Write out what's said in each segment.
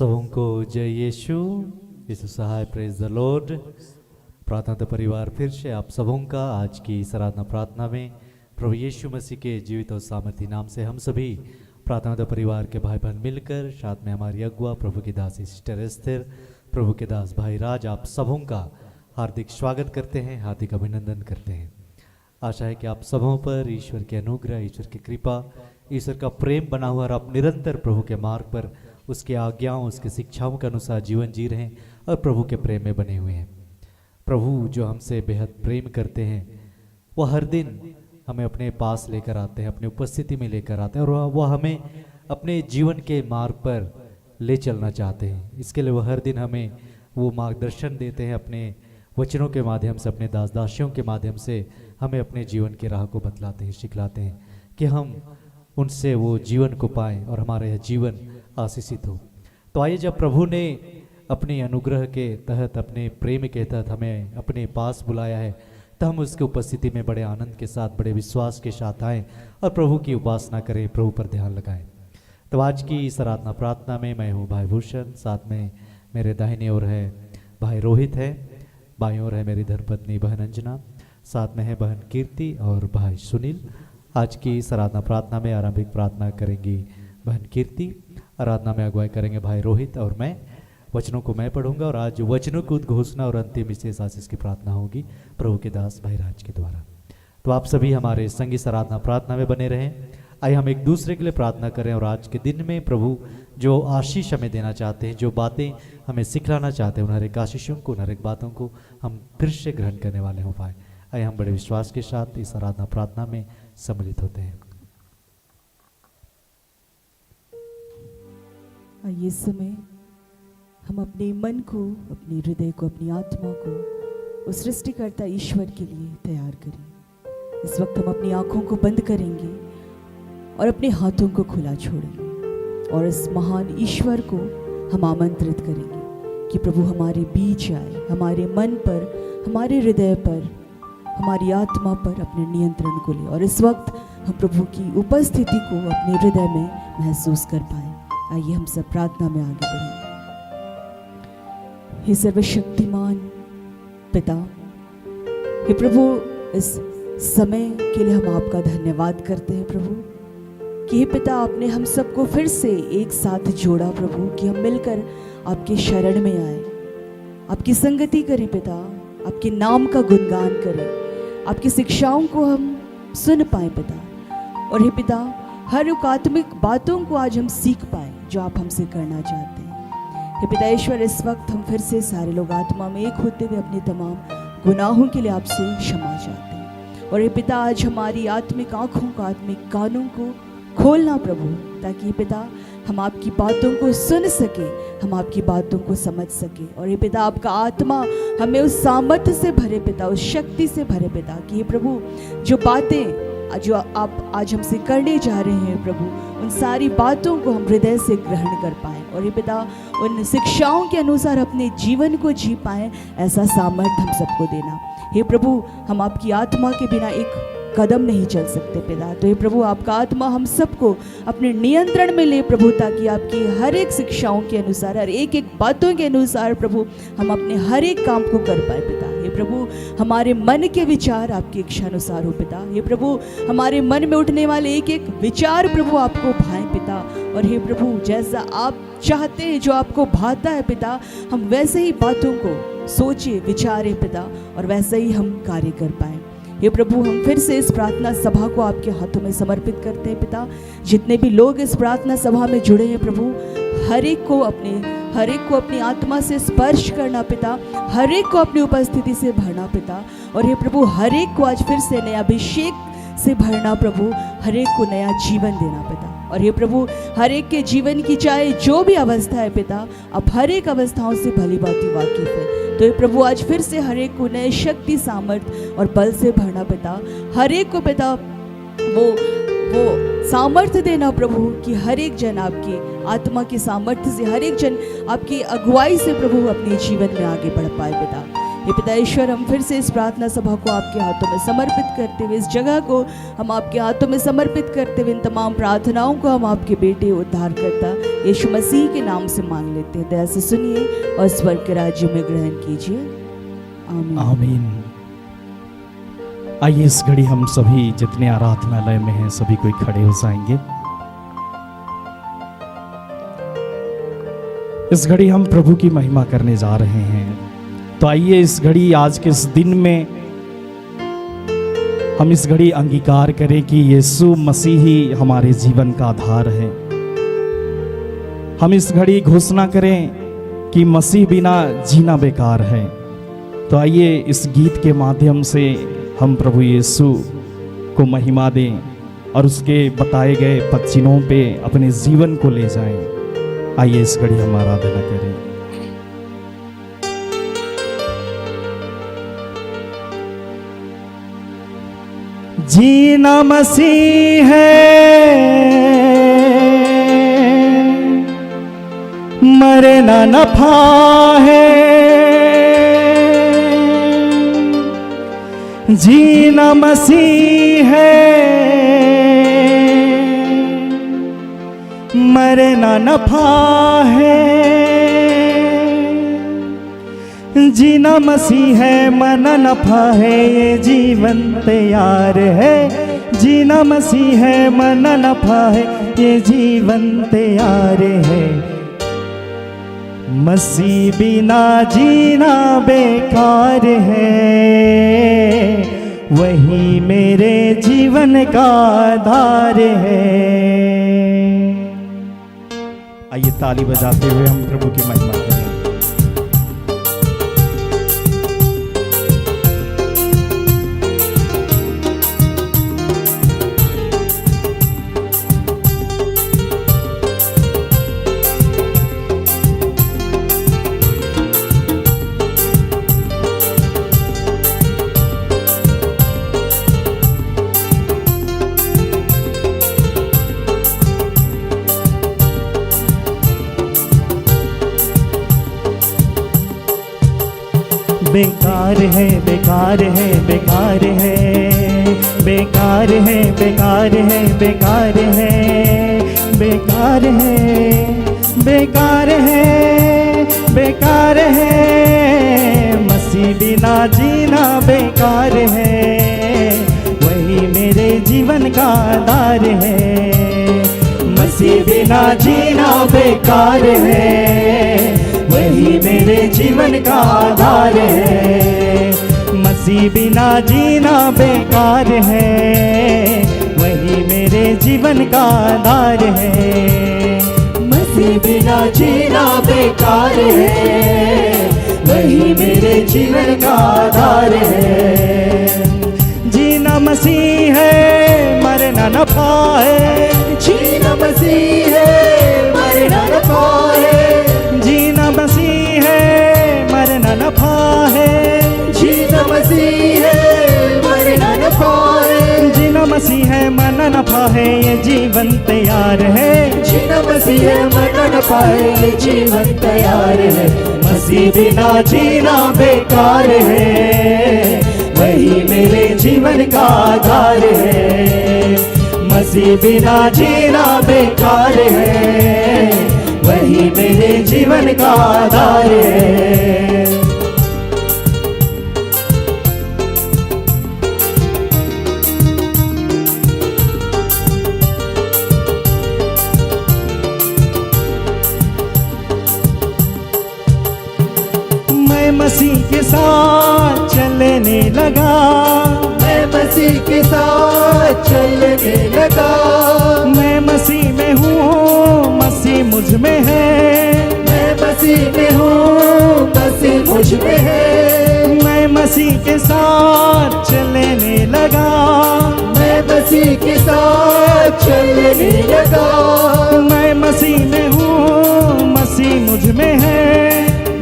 सबों को जय यीशु सहाय, प्रेज द लॉर्ड। प्रार्थना तो परिवार फिर से आप सबों का आज की इस आराधना प्रार्थना में प्रभु यीशु मसीह के जीवित और सामर्थी नाम से हम सभी प्रार्थना तो परिवार के भाई बहन मिलकर, साथ में हमारी अगुआ प्रभु की दासी सिस्टर एस्थिर, प्रभु के दास भाई राज, आप सबों का हार्दिक स्वागत करते हैं, हार्दिक अभिनंदन करते हैं। आशा है कि आप सबों पर ईश्वर के अनुग्रह, ईश्वर की कृपा, ईश्वर का प्रेम बना हुआ और आप निरंतर प्रभु के मार्ग पर, उसके आज्ञाओं, उसके शिक्षाओं के अनुसार जीवन जी रहे हैं और प्रभु के प्रेम में बने हुए हैं। प्रभु जो हमसे बेहद प्रेम करते हैं, वह हर दिन हमें अपने पास लेकर आते हैं, अपनी उपस्थिति में लेकर आते हैं और वह हमें अपने जीवन के मार्ग पर ले चलना चाहते हैं। इसके लिए वह हर दिन हमें वो मार्गदर्शन देते हैं, अपने वचनों के माध्यम से, अपने दास दासियों के माध्यम से हमें अपने जीवन की राह को बतलाते हैं, सिखलाते हैं कि हम उनसे वो जीवन को पाएं और हमारा यह जीवन आशीषित हो। तो आइए, जब प्रभु ने अपने अनुग्रह के तहत, अपने प्रेम के तहत हमें अपने पास बुलाया है, तो हम उसकी उपस्थिति में बड़े आनंद के साथ, बड़े विश्वास के साथ आएँ और प्रभु की उपासना करें, प्रभु पर ध्यान लगाएं। तो आज की इस आराधना प्रार्थना में मैं हूँ भाई भूषण, साथ में मेरे दाहिने ओर है भाई रोहित है, बाईं ओर है मेरी धर्मपत्नी बहन अंजना, साथ में है बहन कीर्ति और भाई सुनील। आज की इस आराधना प्रार्थना में आरंभिक प्रार्थना करेंगी बहन कीर्ति, आराधना में अगुवाई करेंगे भाई रोहित और मैं। वचनों को मैं पढ़ूंगा और आज वचनों की उद्घोषणा और अंतिम विशेष आशीष की प्रार्थना होगी प्रभु के दास भाई राज के द्वारा। तो आप सभी हमारे संगी इस आराधना प्रार्थना में बने रहें। आइए हम एक दूसरे के लिए प्रार्थना करें और आज के दिन में प्रभु जो आशीष हमें देना चाहते हैं, जो बातें हमें सिखलाना चाहते हैं, उन हर एक आशीषों को, उन हर एक बातों को हम फिर से ग्रहण करने वाले हो पाए। आइए हम बड़े विश्वास के साथ इस आराधना प्रार्थना में सम्मिलित होते हैं। आइए इस समय हम अपने मन को, अपने हृदय को, अपनी आत्मा को उस सृष्टिकर्ता ईश्वर के लिए तैयार करें। इस वक्त हम अपनी आंखों को बंद करेंगे और अपने हाथों को खुला छोड़ेंगे और इस महान ईश्वर को हम आमंत्रित करेंगे कि प्रभु हमारे बीच आए, हमारे मन पर, हमारे हृदय पर, हमारी आत्मा पर अपने नियंत्रण को ले और इस वक्त हम प्रभु की उपस्थिति को अपने हृदय में महसूस कर पाए। आइए हम सब प्रार्थना में आगे बढ़ें। हे सर्वशक्तिमान पिता, हे प्रभु, इस समय के लिए हम आपका धन्यवाद करते हैं प्रभु कि हे पिता, आपने हम सबको फिर से एक साथ जोड़ा प्रभु, कि हम मिलकर आपके शरण में आए, आपकी संगति करें पिता, आपके नाम का गुणगान करें, आपकी शिक्षाओं को हम सुन पाए पिता। और हे पिता, हर आत्मिक बातों को आज हम सीख पाए जो आप हमसे करना चाहते हैं। हे पिता ईश्वर, इस वक्त हम फिर से सारे लोग आत्मा में एक होते हुए अपने तमाम गुनाहों के लिए आपसे क्षमा चाहते हैं। और हे पिता, आज हमारी आत्मिक आँखों को, आत्मिक कानों को खोलना प्रभु, ताकि पिता हम आपकी बातों को सुन सके, हम आपकी बातों को समझ सके। और ये पिता, आपका आत्मा हमें उस सामर्थ्य से भरे पिता, उस शक्ति से भरे पिता, कि ये प्रभु जो बातें जो आप आज हमसे करने जा रहे हैं प्रभु, उन सारी बातों को हम हृदय से ग्रहण कर पाएँ और ये पिता उन शिक्षाओं के अनुसार अपने जीवन को जी पाएँ, ऐसा सामर्थ्य हम सबको देना। हे प्रभु, हम आपकी आत्मा के बिना एक कदम नहीं चल सकते पिता। तो ये प्रभु, आपका आत्मा हम सबको अपने नियंत्रण में ले प्रभु, ताकि आपकी हर एक शिक्षाओं के अनुसार, हर एक एक बातों के अनुसार प्रभु, हम अपने हर एक काम को कर पाए पिता। हे प्रभु, हमारे मन के विचार आपकी इच्छा अनुसार हो पिता। हे प्रभु, हमारे मन में उठने वाले एक एक विचार प्रभु आपको भाएं पिता। और हे प्रभु, जैसा आप चाहते हैं, जो आपको भाता है पिता, हम वैसे ही बातों को सोचे, विचारें पिता, और वैसे ही हम कार्य कर पाए। ये प्रभु, हम फिर से इस प्रार्थना सभा को आपके हाथों में समर्पित करते हैं पिता। जितने भी लोग इस प्रार्थना सभा में जुड़े हैं प्रभु, हर एक को अपनी आत्मा से स्पर्श करना पिता, हर एक को अपनी उपस्थिति से भरना पिता। और हे प्रभु, हर एक को आज फिर से नया अभिषेक से भरना प्रभु, हर एक को नया जीवन देना पिता। और हे प्रभु, हर एक के जीवन की चाहे जो भी अवस्था है पिता, आप हर एक अवस्थाओं से भली भांति वाकिफ है। तो ये प्रभु, आज फिर से हर एक को नए शक्ति, सामर्थ्य और बल से भरना पिता। हर एक को पिता वो सामर्थ्य देना प्रभु, कि हर एक जन आपकी आत्मा की सामर्थ्य से, हर एक जन आपकी अगुवाई से प्रभु अपने जीवन में आगे बढ़ पाए पिता। हे पिता ईश्वर, हम फिर से इस प्रार्थना सभा को आपके हाथों में समर्पित करते हुए, इस जगह को हम आपके हाथों में समर्पित करते हुए, इन तमाम प्रार्थनाओं को हम आपके बेटे उद्धारकर्ता यीशु मसीह के नाम से मांग लेते हैं। दया से सुनिए और स्वर्ग के राज्य में ग्रहण कीजिए। आमीन। आमीन। आइए इस घड़ी हम सभी जितने आराधनालय में हैं सभी कोई खड़े हो जाएंगे। इस घड़ी हम प्रभु की महिमा करने जा रहे हैं। तो आइए इस घड़ी, आज के इस दिन में हम इस घड़ी अंगीकार करें कि यीशु मसीह ही हमारे जीवन का आधार है। हम इस घड़ी घोषणा करें कि मसीह बिना जीना बेकार है। तो आइए इस गीत के माध्यम से हम प्रभु यीशु को महिमा दें और उसके बताए गए पद चिन्हों पे अपने जीवन को ले जाएं। आइए इस घड़ी हम आराधना करें। जीना मसीह है, मरना नफा है। जीना मसीह है, मरना नफा है। जीना मसीह है, मरना नफा है, ये जीवन तैयार है। जीना मसीह है, मरना नफा है, ये जीवन तैयार है। मसीह बिना जीना बेकार है, वही मेरे जीवन का आधार है। आइए ताली बजाते हुए हम प्रभु की महिमा करें। बेकार है, बेकार है, बेकार है, बेकार है, बेकार है, बेकार है, बेकार है, बेकार है, बेकार है। मसीह बिना जीना बेकार है, वही मेरे जीवन का आधार है। मसीह बिना जीना बेकार है, वही मेरे जीवन का आधार है। मसीह बिना जीना बेकार है, वही मेरे जीवन का आधार है। मसीह बिना जीना बेकार है, वही मेरे जीवन का आधार है। जीना मसीह है, मरना नफा है। जीना मसीह है, मरना नफा है। जीना मसीह है, मरना नफा है। जीना मसीह है, मरना नफा है। जीना मसीह है, मरना नफा है, ये जीवन तैयार है। जीना मसीह है, मरना नफा है, ये जीवन तैयार है। मसीह बिना जीना बेकार है, वही मेरे जीवन का आधार है। मसीह बिना जीना बेकार है, वही मेरे जीवन का आधार है। मैं मसीह के साथ चलने लगा, मैं मसीह के साथ चलने लगा। मैं मसीह में हूँ, मसीह मुझ में है। मैं मसीह में हूँ, मसीह मुझ में है। मैं मसीह के साथ चलने लगा, मैं मसीह के साथ चलने लगा। मैं मसीह में हूँ, मसीह मुझ में है।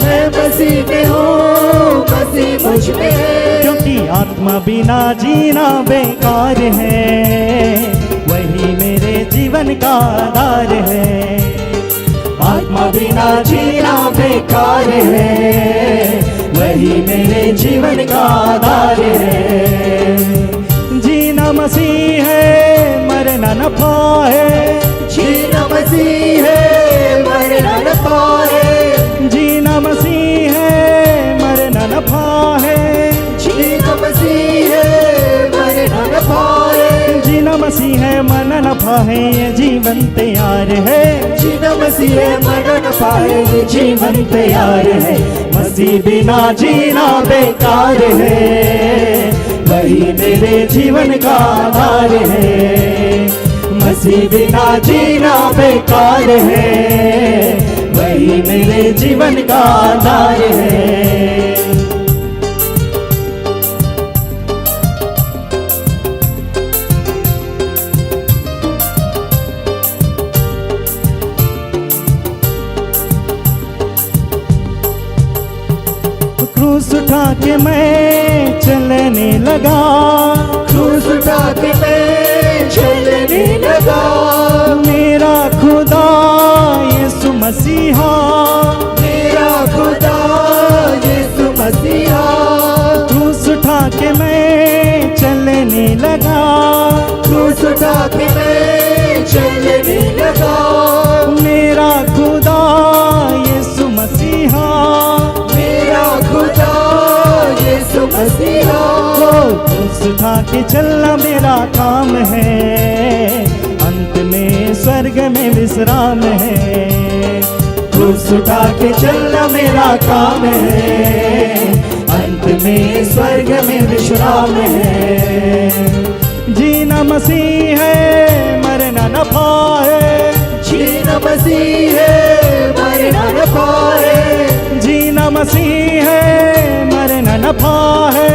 मैं मसीह में हूँ, मसीह मुझ में है। क्योंकि आत्मा बिना जीना बेकार है, वही मेरे जीवन का आधार है। आत्मा बिना जीना बेकार है, वही मेरे जीवन का आधार है। जीना मसीह है, मरना नफा है। जीना मसीह है, मरना नफा है। जीना मसीह है, मरना नफा है। जीना मसीह है, मरना नफा है। जीना मसीह है, मरना नफा है, ये जीवन तैयार है। जीना मसीह है, मरना नफा है, ये जीवन तैयार है। मसीह बिना जीना बेकार है, वही मेरे जीवन का आधार है। मसीह बिना जीना बेकार है, वही मेरे जीवन का आधार है। क्रूस उठा के मैं चलने लगा। क्रूस उठा के मैं चलने लगा। मेरा खुदा यीशु मसीहा, मेरा खुदा यीशु मसीहा। क्रूस उठा के मैं चलने लगा। क्रूस उठा के मैं चलने लगा। मेरा खुदा यीशु मसीहा, मेरा खुदा यीशु मसीहा। क्रूस उठा के चलना मेरा काम है, अंत में स्वर्ग में विश्राम है। क्रूस उठा के चलना मेरा काम है, अंत में स्वर्ग में विश्राम है। जीना मसीह है, मरना नफा है। जीना मसीह है, मरना नफा है। जीना मसीह है, मरना नफा है।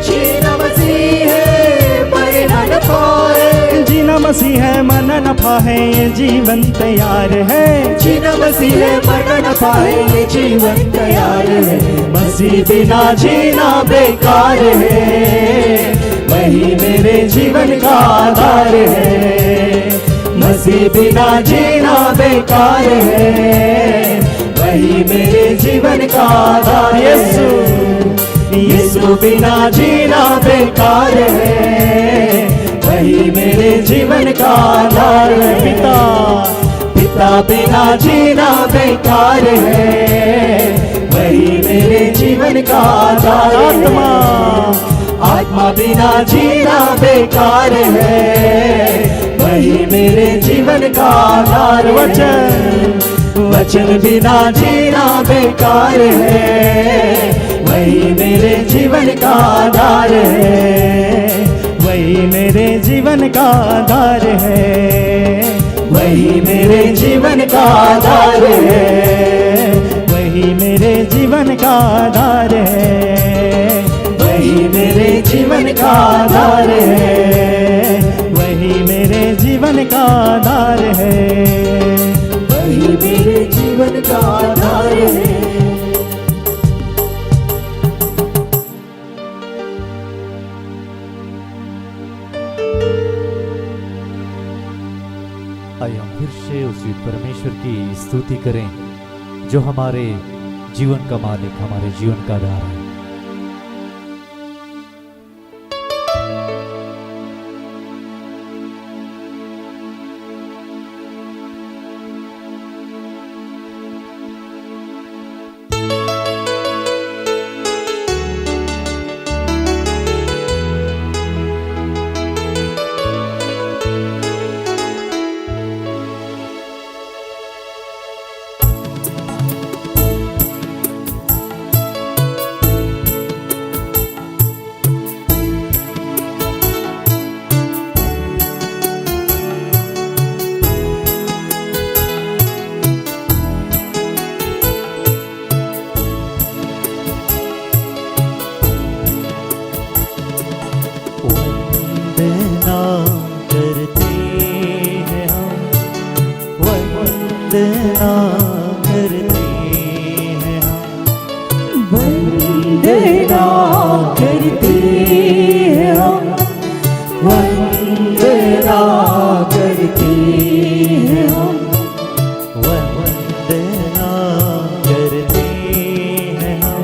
जीना मसीह है, मरना नफा है। जीना मसीह है, मरना नफा है, ये जीवन तैयार है। जीना मसीह है, मरना नफा है, ये जीवन तैयार है। मसीह बिना जीना बेकार है, वही मेरे जीवन का आधार है। मसीह बिना जीना बेकार है, वही मेरे जीवन का आधार। यीशु बिना जीना बेकार है, वही मेरे जीवन का आधार है। पिता बिना जीना बेकार है, वही मेरे जीवन का आधार। आत्मा बिना जीना बेकार है, वही मेरे जीवन का आधार। वचन बिना जीना बेकार है, वही मेरे जीवन का आधार है। वही मेरे जीवन का आधार है, वही मेरे जीवन का आधार है। वही मेरे जीवन का आधार है, वही मेरे जीवन का आधार है। वही मेरे जीवन का आधार है, वही मेरे जीवन का आधार है। आइए हम फिर से उस परमेश्वर की स्तुति करें जो हमारे जीवन का मालिक, हमारे जीवन का आधार है। वंदना करते हैं हम, वंदना करते हैं हम, वंदना करते हैं हम, वंदना करते हैं हम,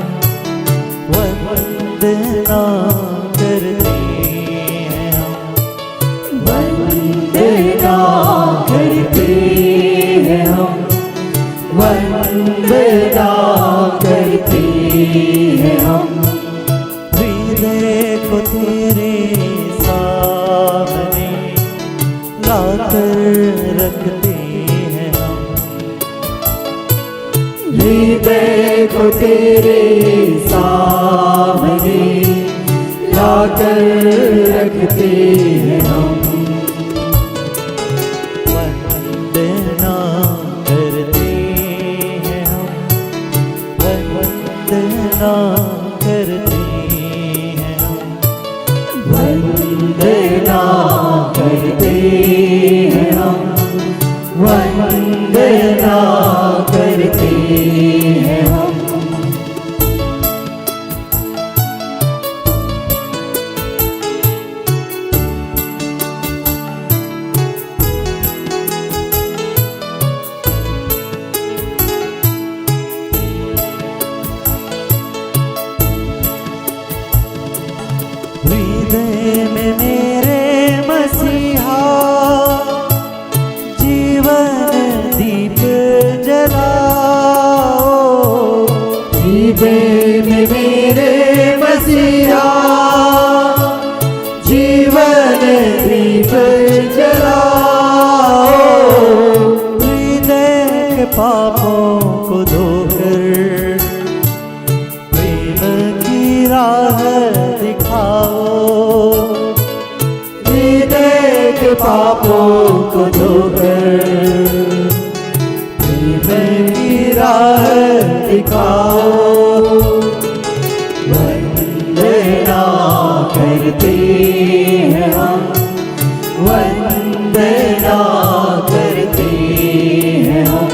वंदना करते हैं हम। हृदय को तेरे सामने लाकर रखते हैं हम। हृदय को तेरे सामने लाकर रखते हैं हम। वंदना करते हैं हम। वंदना करते हैं हम। वंदना करते हैं हम। वंदना करते हैं हम। हृदय में मेरे मसीहा जीवन दीप जलाओ। हृदय में मेरे मसीहा जीवन दीप जलाओ। हृदय के पापों को धोकर प्रेम की राह दिखाओ। हृदय के पापों को धोकर प्रेम की राह दिखाओ। वंदना करते हैं हम। वंदना करते हैं हम।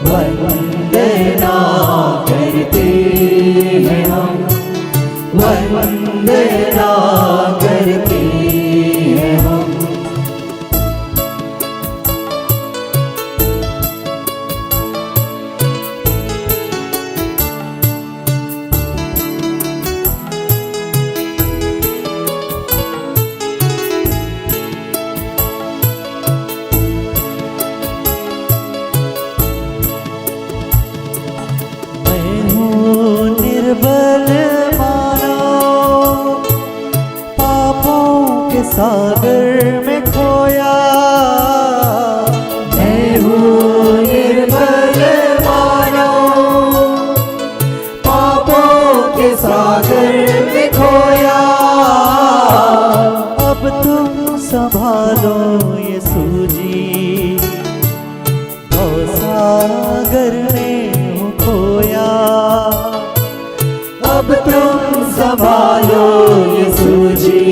वंदना करते हैं हम। वंदना करते हैं हम। मैं हूँ निर्बल मानव, पापों के सागर में खोया। मैं हूँ निर्बल मानव, पापों के सागर में खोया। अब तुम संभालो यीशु जी, सागर में हूँ खोया। अब तुम संभालो यीशु जी,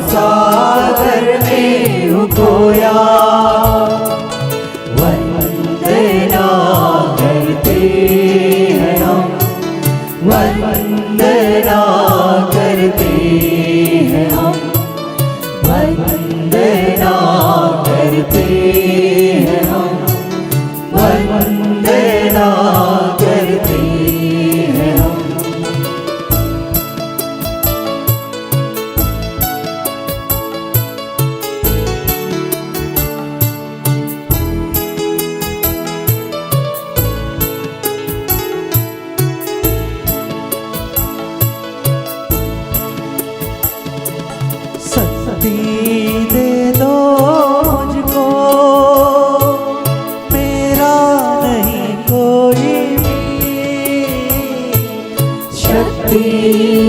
सागर में हूँ खोया। वंदना करते हैं हम। वंदना करते हैं हम। वंदना करते हैं हम। वंदना करते हैं हम। शक्ति दे दो मुझको, मेरा नहीं कोई भी। शक्ति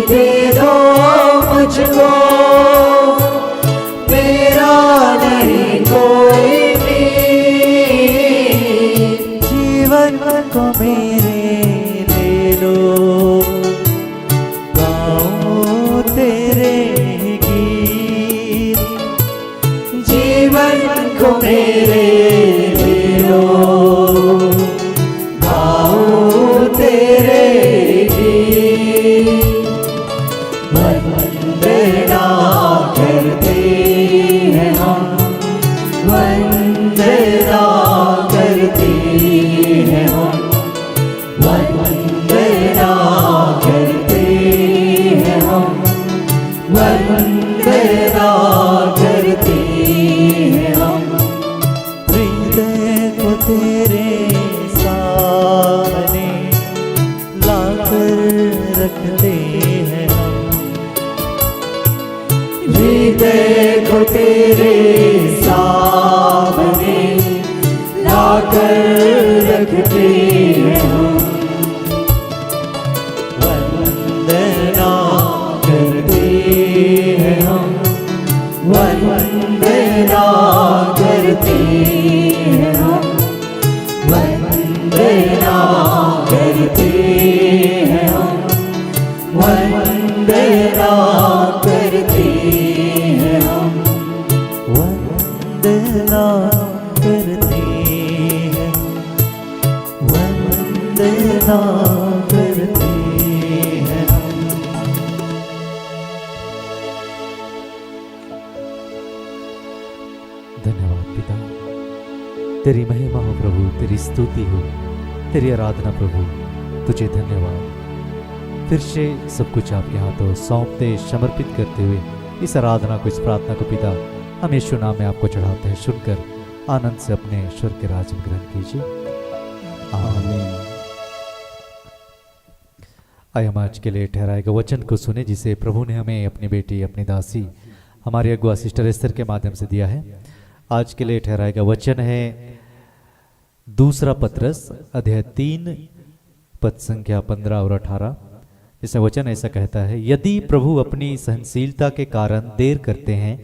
दे दो मुझको, मेरा नहीं कोई भी। जीवन को मेरे ले लो, गाऊं तेरे गीत। जीवन को मेरे ले लो, गाऊं तेरे गीत। वंदना करते हैं हम। वंदना करते हैं हम। वंदना करते हैं हम। वंदना करते हैं हम। तेरे सामने लाकर रखते हैं हम। हृदय को तेरे सामने लाकर रखते हैं हम। वंदना करते हैं हम, वंदना करते हैं हम, वंदना करते हैं हम, वंदना करते हैं हम। वंदना करते हैं, वंदना करते हैं हम। धन्यवाद पिता, तेरी महिमा हो प्रभु, तेरी स्तुति हो, तेरी आराधना प्रभु, तुझे धन्यवाद। फिर से सब कुछ आपके हाथों सौंपते समर्पित करते हुए इस आराधना को, इस प्रार्थना को पिता हम यीशु नाम में आपको चढ़ाते हैं। सुनकर आनंद से अपने स्वर्ग के राज में ग्रहण कीजिए। आमीन। आइए हम आज के लिए ठहराए गए वचन को सुने, जिसे प्रभु ने हमें अपनी बेटी, अपनी दासी, हमारी अगुआ सिस्टर एस्तर के माध्यम से दिया है। आज के लिए ठहराया गया वचन है दूसरा पत्रस अध्याय 3 पद संख्या 15 और 18। इसमें वचन ऐसा कहता है, यदि प्रभु अपनी सहनशीलता के कारण देर करते हैं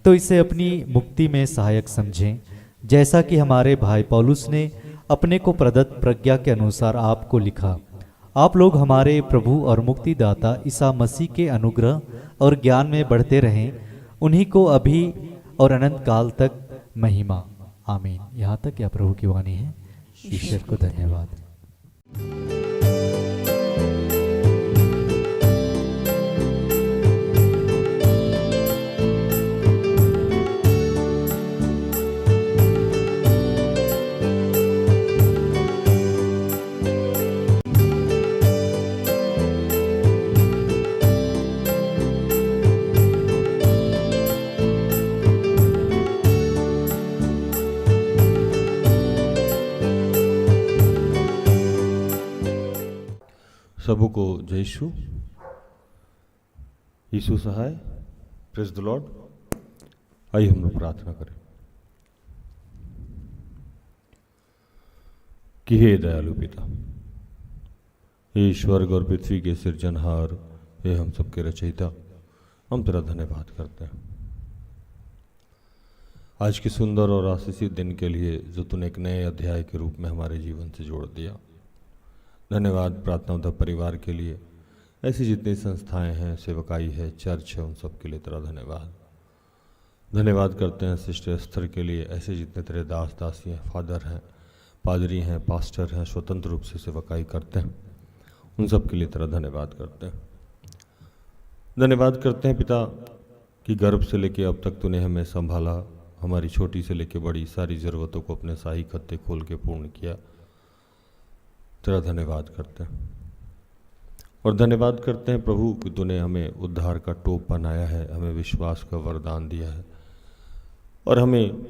तो इसे अपनी मुक्ति में सहायक समझें, जैसा कि हमारे भाई पौलुस ने अपने को प्रदत्त प्रज्ञा के अनुसार आपको लिखा। आप लोग हमारे प्रभु और मुक्तिदाता ईसा मसीह के अनुग्रह और ज्ञान में बढ़ते रहें। उन्हीं को अभी और अनंत काल तक महिमा। आमीन। यहाँ तक क्या प्रभु की वाणी है। ईश्वर को धन्यवाद। सबों को जय यीशु। यीशु सहाय। Praise the lord. आइए हम लोग प्रार्थना करें कि हे दयालु पिता, हे स्वर्ग और पृथ्वी के सृजनहार, हे हम सबके रचयिता, हम तेरा धन्यवाद करते हैं आज के सुंदर और आशीषित दिन के लिए जो तूने एक नए अध्याय के रूप में हमारे जीवन से जोड़ दिया। धन्यवाद प्रार्थना उद्धव परिवार के लिए, ऐसी जितनी संस्थाएं हैं, सेवकाई है, चर्च है, उन सब के लिए तेरा धन्यवाद। धन्यवाद करते हैं सिस्टर एस्तर के लिए, ऐसे जितने तेरे दास दासी हैं, फादर हैं, पादरी हैं, पास्टर हैं, स्वतंत्र रूप से सेवकाई करते हैं, उन सब के लिए तेरा धन्यवाद करते हैं। धन्यवाद करते हैं पिता कि गर्भ से लेके अब तक तूने हमें संभाला, हमारी छोटी से लेके बड़ी सारी ज़रूरतों को अपने शाही खत्ते खोल के पूर्ण किया। तेरा धन्यवाद करते हैं और धन्यवाद करते हैं प्रभु कि तूने हमें उद्धार का टोप बनाया है, हमें विश्वास का वरदान दिया है और हमें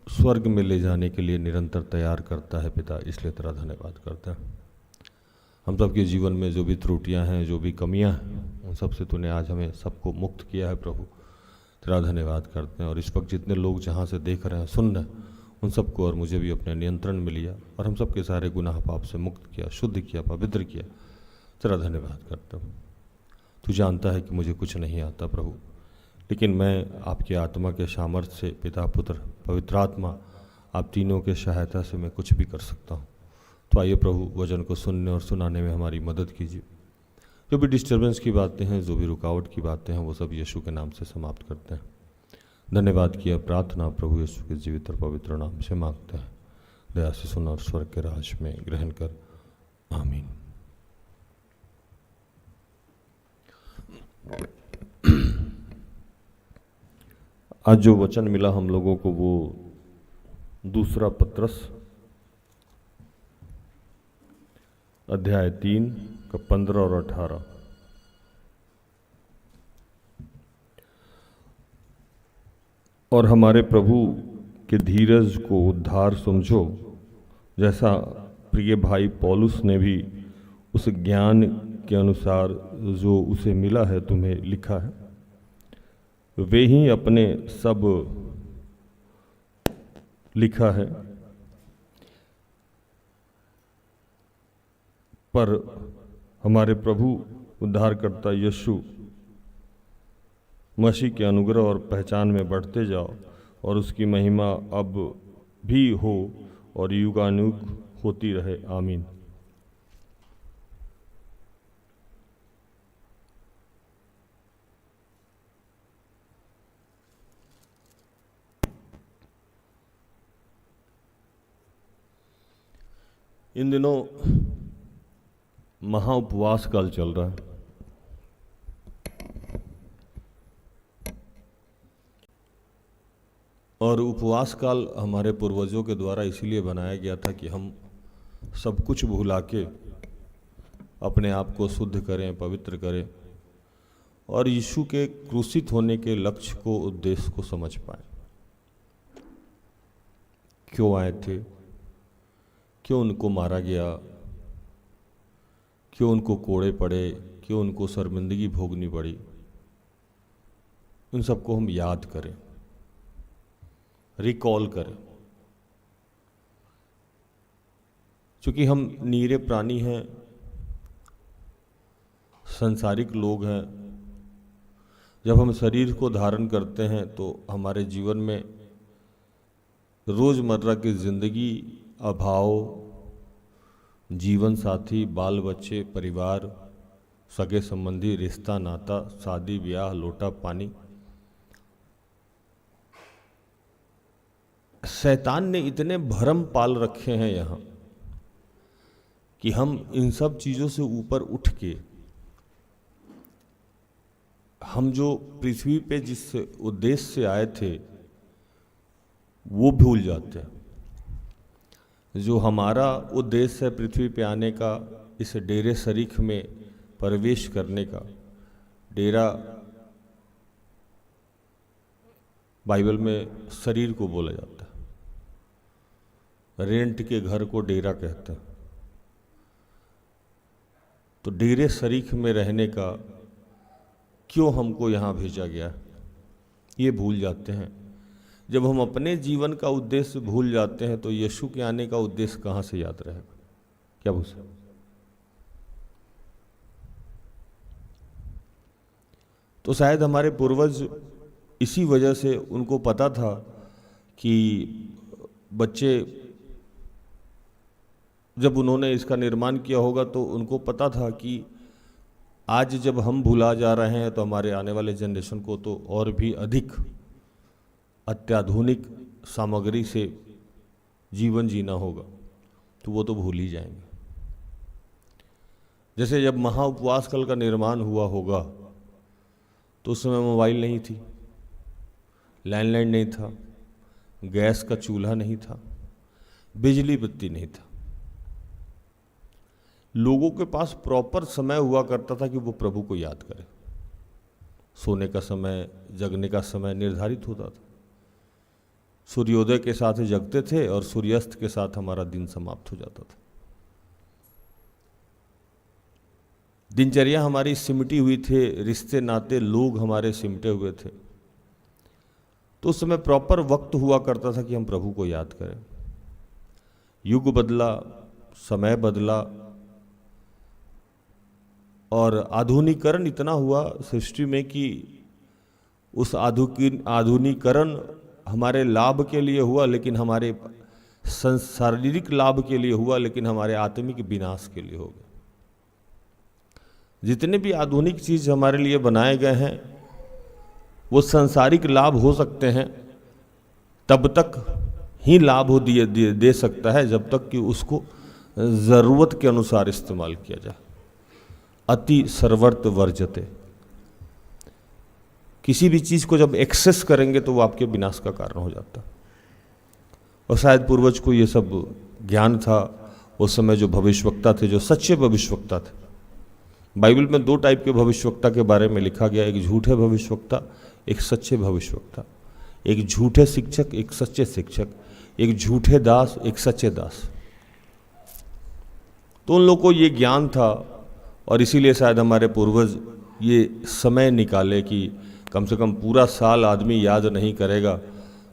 स्वर्ग में ले जाने के लिए निरंतर तैयार करता है पिता, इसलिए तेरा धन्यवाद करते हैं। हम सबके जीवन में जो भी त्रुटियां हैं, जो भी कमियां हैं, उन सब से तूने आज हमें सबको मुक्त किया है प्रभु, तेरा धन्यवाद करते हैं। और इस वक्त जितने लोग जहाँ से देख रहे हैं, सुन रहे हैं, उन सबको और मुझे भी अपने नियंत्रण में लिया और हम सबके सारे गुनाह पाप से मुक्त किया, शुद्ध किया, पवित्र किया। तेरा धन्यवाद करता हूँ। तू जानता है कि मुझे कुछ नहीं आता प्रभु, लेकिन मैं आपकी आत्मा के सामर्थ्य से, पिता पुत्र पवित्र आत्मा, आप तीनों के सहायता से मैं कुछ भी कर सकता हूँ। तो आइए प्रभु वचन को सुनने और सुनाने में हमारी मदद कीजिए। जो भी डिस्टर्बेंस की बातें हैं, जो भी रुकावट की बातें हैं, वो सब यीशु के नाम से समाप्त करते हैं। धन्यवाद किया प्रार्थना प्रभु यीशु के जीवित और पवित्र नाम से मांगते हैं। दया से सुन और स्वर्ग के राज में ग्रहण कर। आमीन। आज जो वचन मिला हम लोगों को वो दूसरा पत्रस अध्याय 3 का 15 और 18। और हमारे प्रभु के धीरज को उद्धार समझो, जैसा प्रिय भाई पौलुस ने भी उस ज्ञान के अनुसार जो उसे मिला है तुम्हें लिखा है, वे ही अपने सब लिखा है। पर हमारे प्रभु उद्धारकर्ता यीशु मसीह के अनुग्रह और पहचान में बढ़ते जाओ और उसकी महिमा अब भी हो और युगानुग होती रहे। आमीन। इन दिनों महा उपवास काल चल रहा है। और उपवास काल हमारे पूर्वजों के द्वारा इसीलिए बनाया गया था कि हम सब कुछ भुला के अपने आप को शुद्ध करें, पवित्र करें और यीशु के क्रूसित होने के लक्ष्य को, उद्देश्य को समझ पाएं। क्यों आए थे, क्यों उनको मारा गया, क्यों उनको कोड़े पड़े, क्यों उनको शर्मिंदगी भोगनी पड़ी, उन सबको हम याद करें, रिकॉल करें। चूँकि हम नीरे प्राणी हैं, संसारिक लोग हैं, जब हम शरीर को धारण करते हैं तो हमारे जीवन में रोज़मर्रा की ज़िंदगी, अभाव, जीवन साथी, बाल बच्चे, परिवार, सगे संबंधी, रिश्ता नाता, शादी ब्याह, लोटा पानी, शैतान ने इतने भरम पाल रखे हैं यहाँ कि हम इन सब चीज़ों से ऊपर उठ के हम जो पृथ्वी पे जिस उद्देश्य से आए थे वो भूल जाते हैं। जो हमारा उद्देश्य है पृथ्वी पे आने का, इस डेरे शरीक में प्रवेश करने का, डेरा बाइबल में शरीर को बोला जाता है, रेंट के घर को डेरा कहते हैं। तो डेरे शरीक में रहने का क्यों हमको यहाँ भेजा गया, ये भूल जाते हैं। जब हम अपने जीवन का उद्देश्य भूल जाते हैं तो यीशु के आने का उद्देश्य कहाँ से याद रहेगा? क्या भूसा? तो शायद हमारे पूर्वज इसी वजह से उनको पता था कि बच्चे, जब उन्होंने इसका निर्माण किया होगा तो उनको पता था कि आज जब हम भुला जा रहे हैं तो हमारे आने वाले जनरेशन को तो और भी अधिक अत्याधुनिक सामग्री से जीवन जीना होगा, तो वो तो भूल ही जाएंगे। जैसे जब महा उपवास काल का निर्माण हुआ होगा तो उस समय मोबाइल नहीं थी, लैंडलाइन नहीं था, गैस का चूल्हा नहीं था, बिजली बत्ती नहीं था। लोगों के पास प्रॉपर समय हुआ करता था कि वो प्रभु को याद करें। सोने का समय, जगने का समय निर्धारित होता था। सूर्योदय के साथ जगते थे और सूर्यास्त के साथ हमारा दिन समाप्त हो जाता था। दिनचर्या हमारी सिमटी हुई थे, रिश्ते नाते लोग हमारे सिमटे हुए थे। तो उस समय प्रॉपर वक्त हुआ करता था कि हम प्रभु को याद करें। युग बदला, समय बदला और आधुनिकीकरण इतना हुआ सृष्टि में कि उस आधुनिकीकरण हमारे लाभ के लिए हुआ, लेकिन हमारे शारीरिक लाभ के लिए हुआ, लेकिन हमारे आत्मिक विनाश के लिए हो गया। जितने भी आधुनिक चीज़ हमारे लिए बनाए गए हैं वो सांसारिक लाभ हो सकते हैं, तब तक ही लाभ हो दे सकता है जब तक कि उसको ज़रूरत के अनुसार इस्तेमाल किया जाए। अति सर्वर्त वर्जते। किसी भी चीज़ को जब एक्सेस करेंगे तो वो आपके विनाश का कारण हो जाता। और शायद पूर्वज को ये सब ज्ञान था। उस समय जो भविष्यवक्ता थे, जो सच्चे भविष्यवक्ता थे, बाइबल में दो टाइप के भविष्यवक्ता के बारे में लिखा गया, एक झूठे भविष्यवक्ता, एक सच्चे भविष्यवक्ता। एक झूठे शिक्षक, एक सच्चे शिक्षक, एक झूठे दास, एक सच्चे दास। तो उन लोगों को ये ज्ञान था और इसीलिए शायद हमारे पूर्वज ये समय निकाले कि कम से कम पूरा साल आदमी याद नहीं करेगा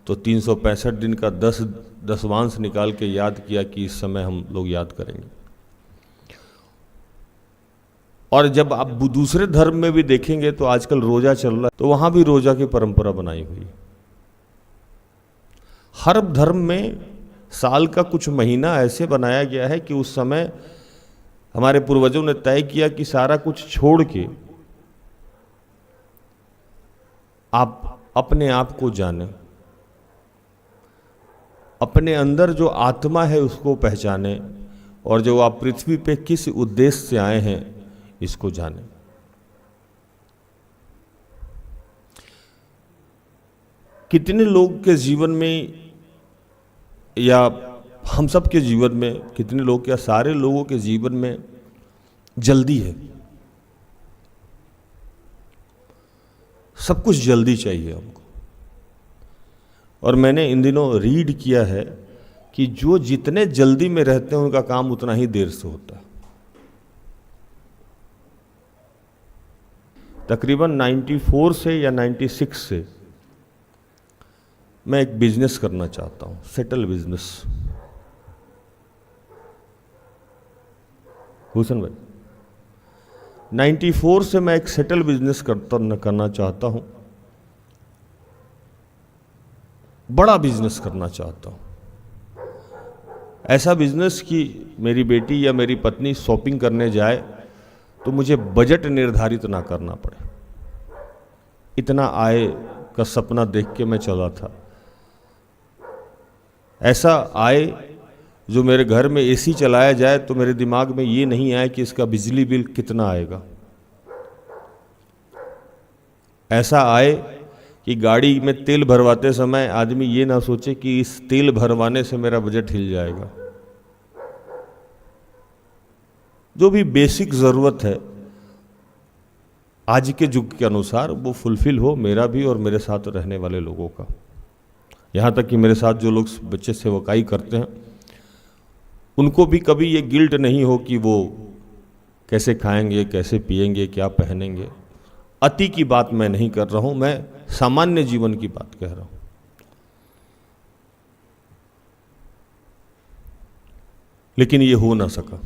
तो 365 दिन का 10वांश निकाल के याद किया कि इस समय हम लोग याद करेंगे। और जब आप दूसरे धर्म में भी देखेंगे तो आजकल रोजा चल रहा है, तो वहां भी रोजा की परंपरा बनाई हुई है। हर धर्म में साल का कुछ महीना ऐसे बनाया गया है कि उस समय हमारे पूर्वजों ने तय किया कि सारा कुछ छोड़ के आप अपने आप को जाने, अपने अंदर जो आत्मा है उसको पहचाने और जो आप पृथ्वी पे किस उद्देश्य से आए हैं इसको जाने। कितने लोग के जीवन में या हम सब के जीवन में, कितने लोग या सारे लोगों के जीवन में जल्दी है, सब कुछ जल्दी चाहिए हमको। और मैंने इन दिनों रीड किया है कि जो जितने जल्दी में रहते हैं उनका काम उतना ही देर से होता है। तकरीबन 94 से या 96 से मैं एक बिजनेस करना चाहता हूं, सेटल बिजनेस। भूषण भाई, 94 से मैं एक सेटल बिजनेस करना चाहता हूं, बड़ा बिजनेस करना चाहता हूं। ऐसा बिजनेस कि मेरी बेटी या मेरी पत्नी शॉपिंग करने जाए तो मुझे बजट निर्धारित ना करना पड़े। इतना आय का सपना देख के मैं चला था। ऐसा आय जो मेरे घर में एसी चलाया जाए तो मेरे दिमाग में ये नहीं आए कि इसका बिजली बिल कितना आएगा। ऐसा आए कि गाड़ी में तेल भरवाते समय आदमी ये ना सोचे कि इस तेल भरवाने से मेरा बजट हिल जाएगा। जो भी बेसिक ज़रूरत है आज के युग के अनुसार वो फुलफिल हो, मेरा भी और मेरे साथ रहने वाले लोगों का। यहाँ तक कि मेरे साथ जो लोग बच्चे सेवकाई करते हैं उनको भी कभी ये गिल्ट नहीं हो कि वो कैसे खाएंगे, कैसे पिएंगे, क्या पहनेंगे। अति की बात मैं नहीं कर रहा हूँ, मैं सामान्य जीवन की बात कह रहा हूँ। लेकिन ये हो ना सका।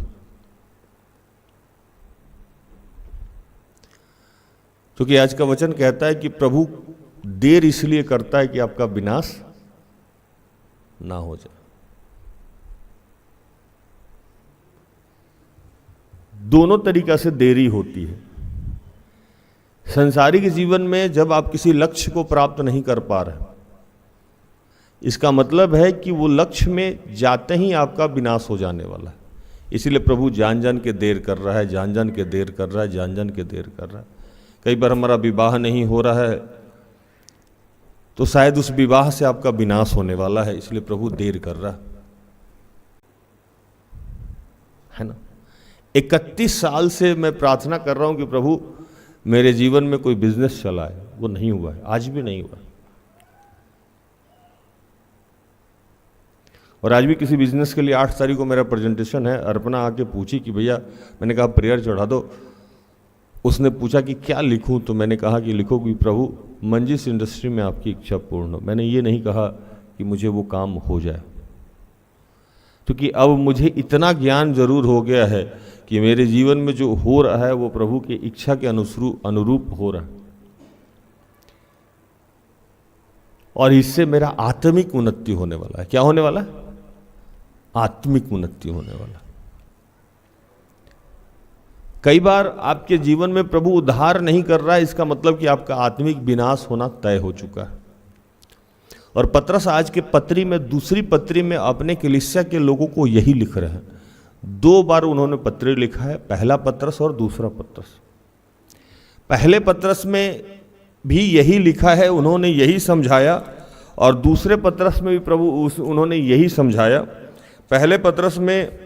क्योंकि आज का वचन कहता है कि प्रभु देर इसलिए करता है कि आपका विनाश ना हो जाए। दोनों तरीका से देरी होती है। संसारिक जीवन में जब आप किसी लक्ष्य को प्राप्त नहीं कर पा रहे, इसका मतलब है कि वो लक्ष्य में जाते ही आपका विनाश हो जाने वाला है। इसीलिए प्रभु जान जान के देर कर रहा है, जान जान के देर कर रहा है, जान जान के देर कर रहा है। कई बार हमारा विवाह नहीं हो रहा है तो शायद उस विवाह से आपका विनाश होने वाला है, इसलिए प्रभु देर कर रहा है ना। 31 साल से मैं प्रार्थना कर रहा हूं कि प्रभु मेरे जीवन में कोई बिजनेस चला है, वो नहीं हुआ है, आज भी नहीं हुआ। और आज भी किसी बिजनेस के लिए 8 तारीख को मेरा प्रेजेंटेशन है। अर्पणा आके पूछी कि भैया, मैंने कहा प्रेयर चढ़ा दो। उसने पूछा कि क्या लिखूं, तो मैंने कहा कि लिखो कि प्रभु मंजिस इंडस्ट्री में आपकी इच्छा पूर्ण हो। मैंने ये नहीं कहा कि मुझे वो काम हो जाए, क्योंकि अब मुझे इतना ज्ञान जरूर हो गया है कि मेरे जीवन में जो हो रहा है वो प्रभु की इच्छा के अनुरूप हो रहा है। और इससे मेरा आत्मिक उन्नति होने वाला है। क्या होने वाला है? आत्मिक उन्नति होने वाला है। कई बार आपके जीवन में प्रभु उद्धार नहीं कर रहा है, इसका मतलब कि आपका आत्मिक विनाश होना तय हो चुका है। और पतरस आज के पत्री में, दूसरी पत्री में अपने कलीसिया के लोगों को यही लिख रहे हैं। 2 बार उन्होंने पत्र लिखा है, पहला पतरस और दूसरा पतरस। पहले पतरस में भी यही लिखा है, उन्होंने यही समझाया, और दूसरे पतरस में भी प्रभु उन्होंने यही समझाया। पहले पतरस में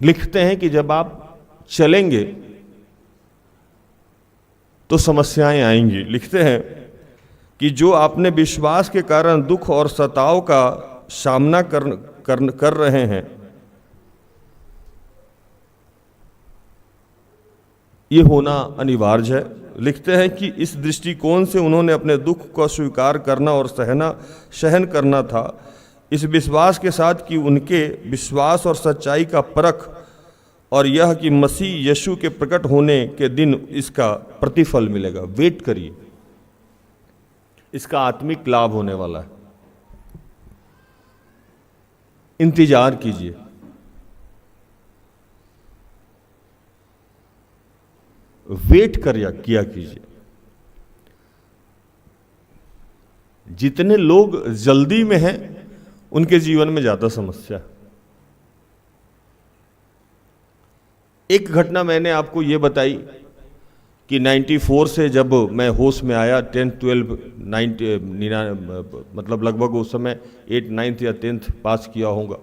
लिखते हैं कि जब आप चलेंगे तो समस्याएं आएंगी। लिखते हैं कि जो आपने विश्वास के कारण दुख और सताव का सामना कर रहे हैं, ये होना अनिवार्य है। लिखते हैं कि इस दृष्टिकोण से उन्होंने अपने दुख को स्वीकार करना और सहन करना था, इस विश्वास के साथ कि उनके विश्वास और सच्चाई का परख और यह कि मसीह यीशु के प्रकट होने के दिन इसका प्रतिफल मिलेगा। वेट करिए, इसका आत्मिक लाभ होने वाला है, इंतजार कीजिए। वेट किया कीजिए। जितने लोग जल्दी में हैं उनके जीवन में ज्यादा समस्या है। एक घटना मैंने आपको ये बताई कि 94 से जब मैं होश में आया, 10, 12, 90 मतलब लगभग उस समय 8, 9 या 10 पास किया होगा,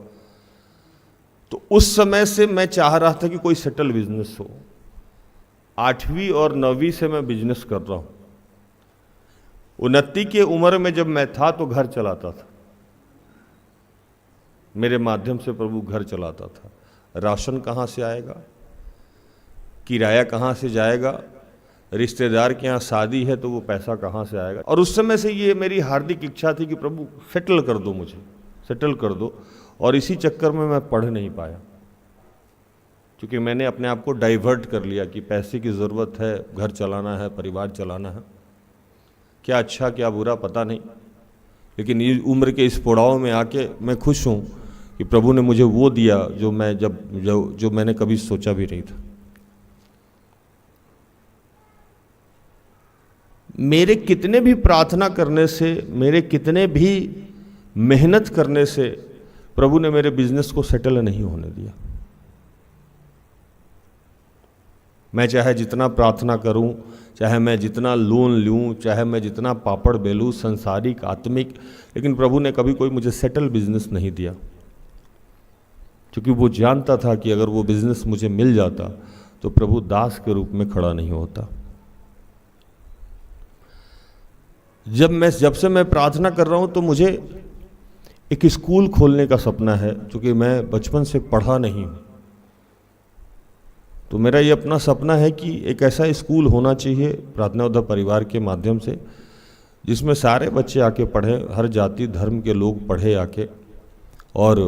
तो उस समय से मैं चाह रहा था कि कोई सेटल बिजनेस हो। 8वीं और 9वीं से मैं बिजनेस कर रहा हूँ। 29 की उम्र में जब मैं था तो घर चलाता था, मेरे माध्यम से प्रभु घर चलाता था। राशन कहाँ से आएगा, किराया कहाँ से जाएगा, रिश्तेदार के यहाँ शादी है तो वो पैसा कहाँ से आएगा। और उस समय से ये मेरी हार्दिक इच्छा थी कि प्रभु सेटल कर दो, मुझे सेटल कर दो। और इसी चक्कर में मैं पढ़ नहीं पाया, क्योंकि मैंने अपने आप को डाइवर्ट कर लिया कि पैसे की ज़रूरत है, घर चलाना है, परिवार चलाना है। क्या अच्छा क्या बुरा पता नहीं, लेकिन ये उम्र के इस पड़ाव में आके मैं खुश हूँ कि प्रभु ने मुझे वो दिया जो मैंने कभी सोचा भी नहीं था। मेरे कितने भी प्रार्थना करने से, मेरे कितने भी मेहनत करने से प्रभु ने मेरे बिजनेस को सेटल नहीं होने दिया। मैं चाहे जितना प्रार्थना करूं, चाहे मैं जितना लोन लूं, चाहे मैं जितना पापड़ बेलूं, संसारिक आत्मिक, लेकिन प्रभु ने कभी कोई मुझे सेटल बिजनेस नहीं दिया, क्योंकि वो जानता था कि अगर वो बिजनेस मुझे मिल जाता तो प्रभु दास के रूप में खड़ा नहीं होता। जब से मैं प्रार्थना कर रहा हूं तो मुझे एक स्कूल खोलने का सपना है, क्योंकि मैं बचपन से पढ़ा नहीं हूं। तो मेरा ये अपना सपना है कि एक ऐसा स्कूल होना चाहिए प्रार्थना योद्धा परिवार के माध्यम से, जिसमें सारे बच्चे आके पढ़ें, हर जाति धर्म के लोग पढ़े आके, और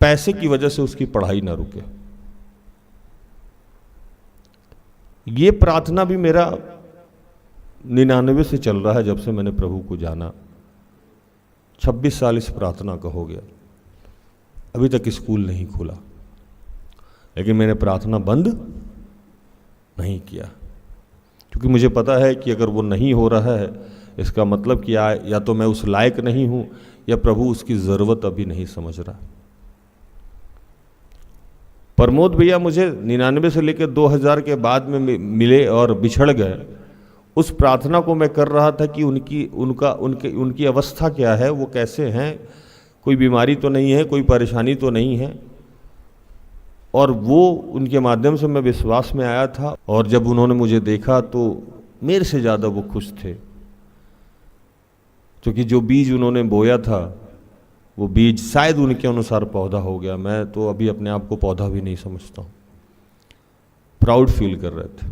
पैसे की वजह से उसकी पढ़ाई ना रुके। ये प्रार्थना भी मेरा 99 से चल रहा है, जब से मैंने प्रभु को जाना। 26 साल इस प्रार्थना का हो गया, अभी तक स्कूल नहीं खुला, लेकिन मैंने प्रार्थना बंद नहीं किया, क्योंकि मुझे पता है कि अगर वो नहीं हो रहा है इसका मतलब कि या तो मैं उस लायक नहीं हूं, या प्रभु उसकी ज़रूरत अभी नहीं समझ रहा। प्रमोद भैया मुझे 99 से लेकर 2000 के बाद में मिले और बिछड़ गए। उस प्रार्थना को मैं कर रहा था कि उनकी अवस्था क्या है, वो कैसे हैं, कोई बीमारी तो नहीं है, कोई परेशानी तो नहीं है। और वो उनके माध्यम से मैं विश्वास में आया था, और जब उन्होंने मुझे देखा तो मेरे से ज़्यादा वो खुश थे, क्योंकि जो बीज उन्होंने बोया था वो बीज शायद उनके अनुसार पौधा हो गया। मैं तो अभी अपने आप को पौधा भी नहीं समझता हूँ। प्राउड फील कर रहे थे।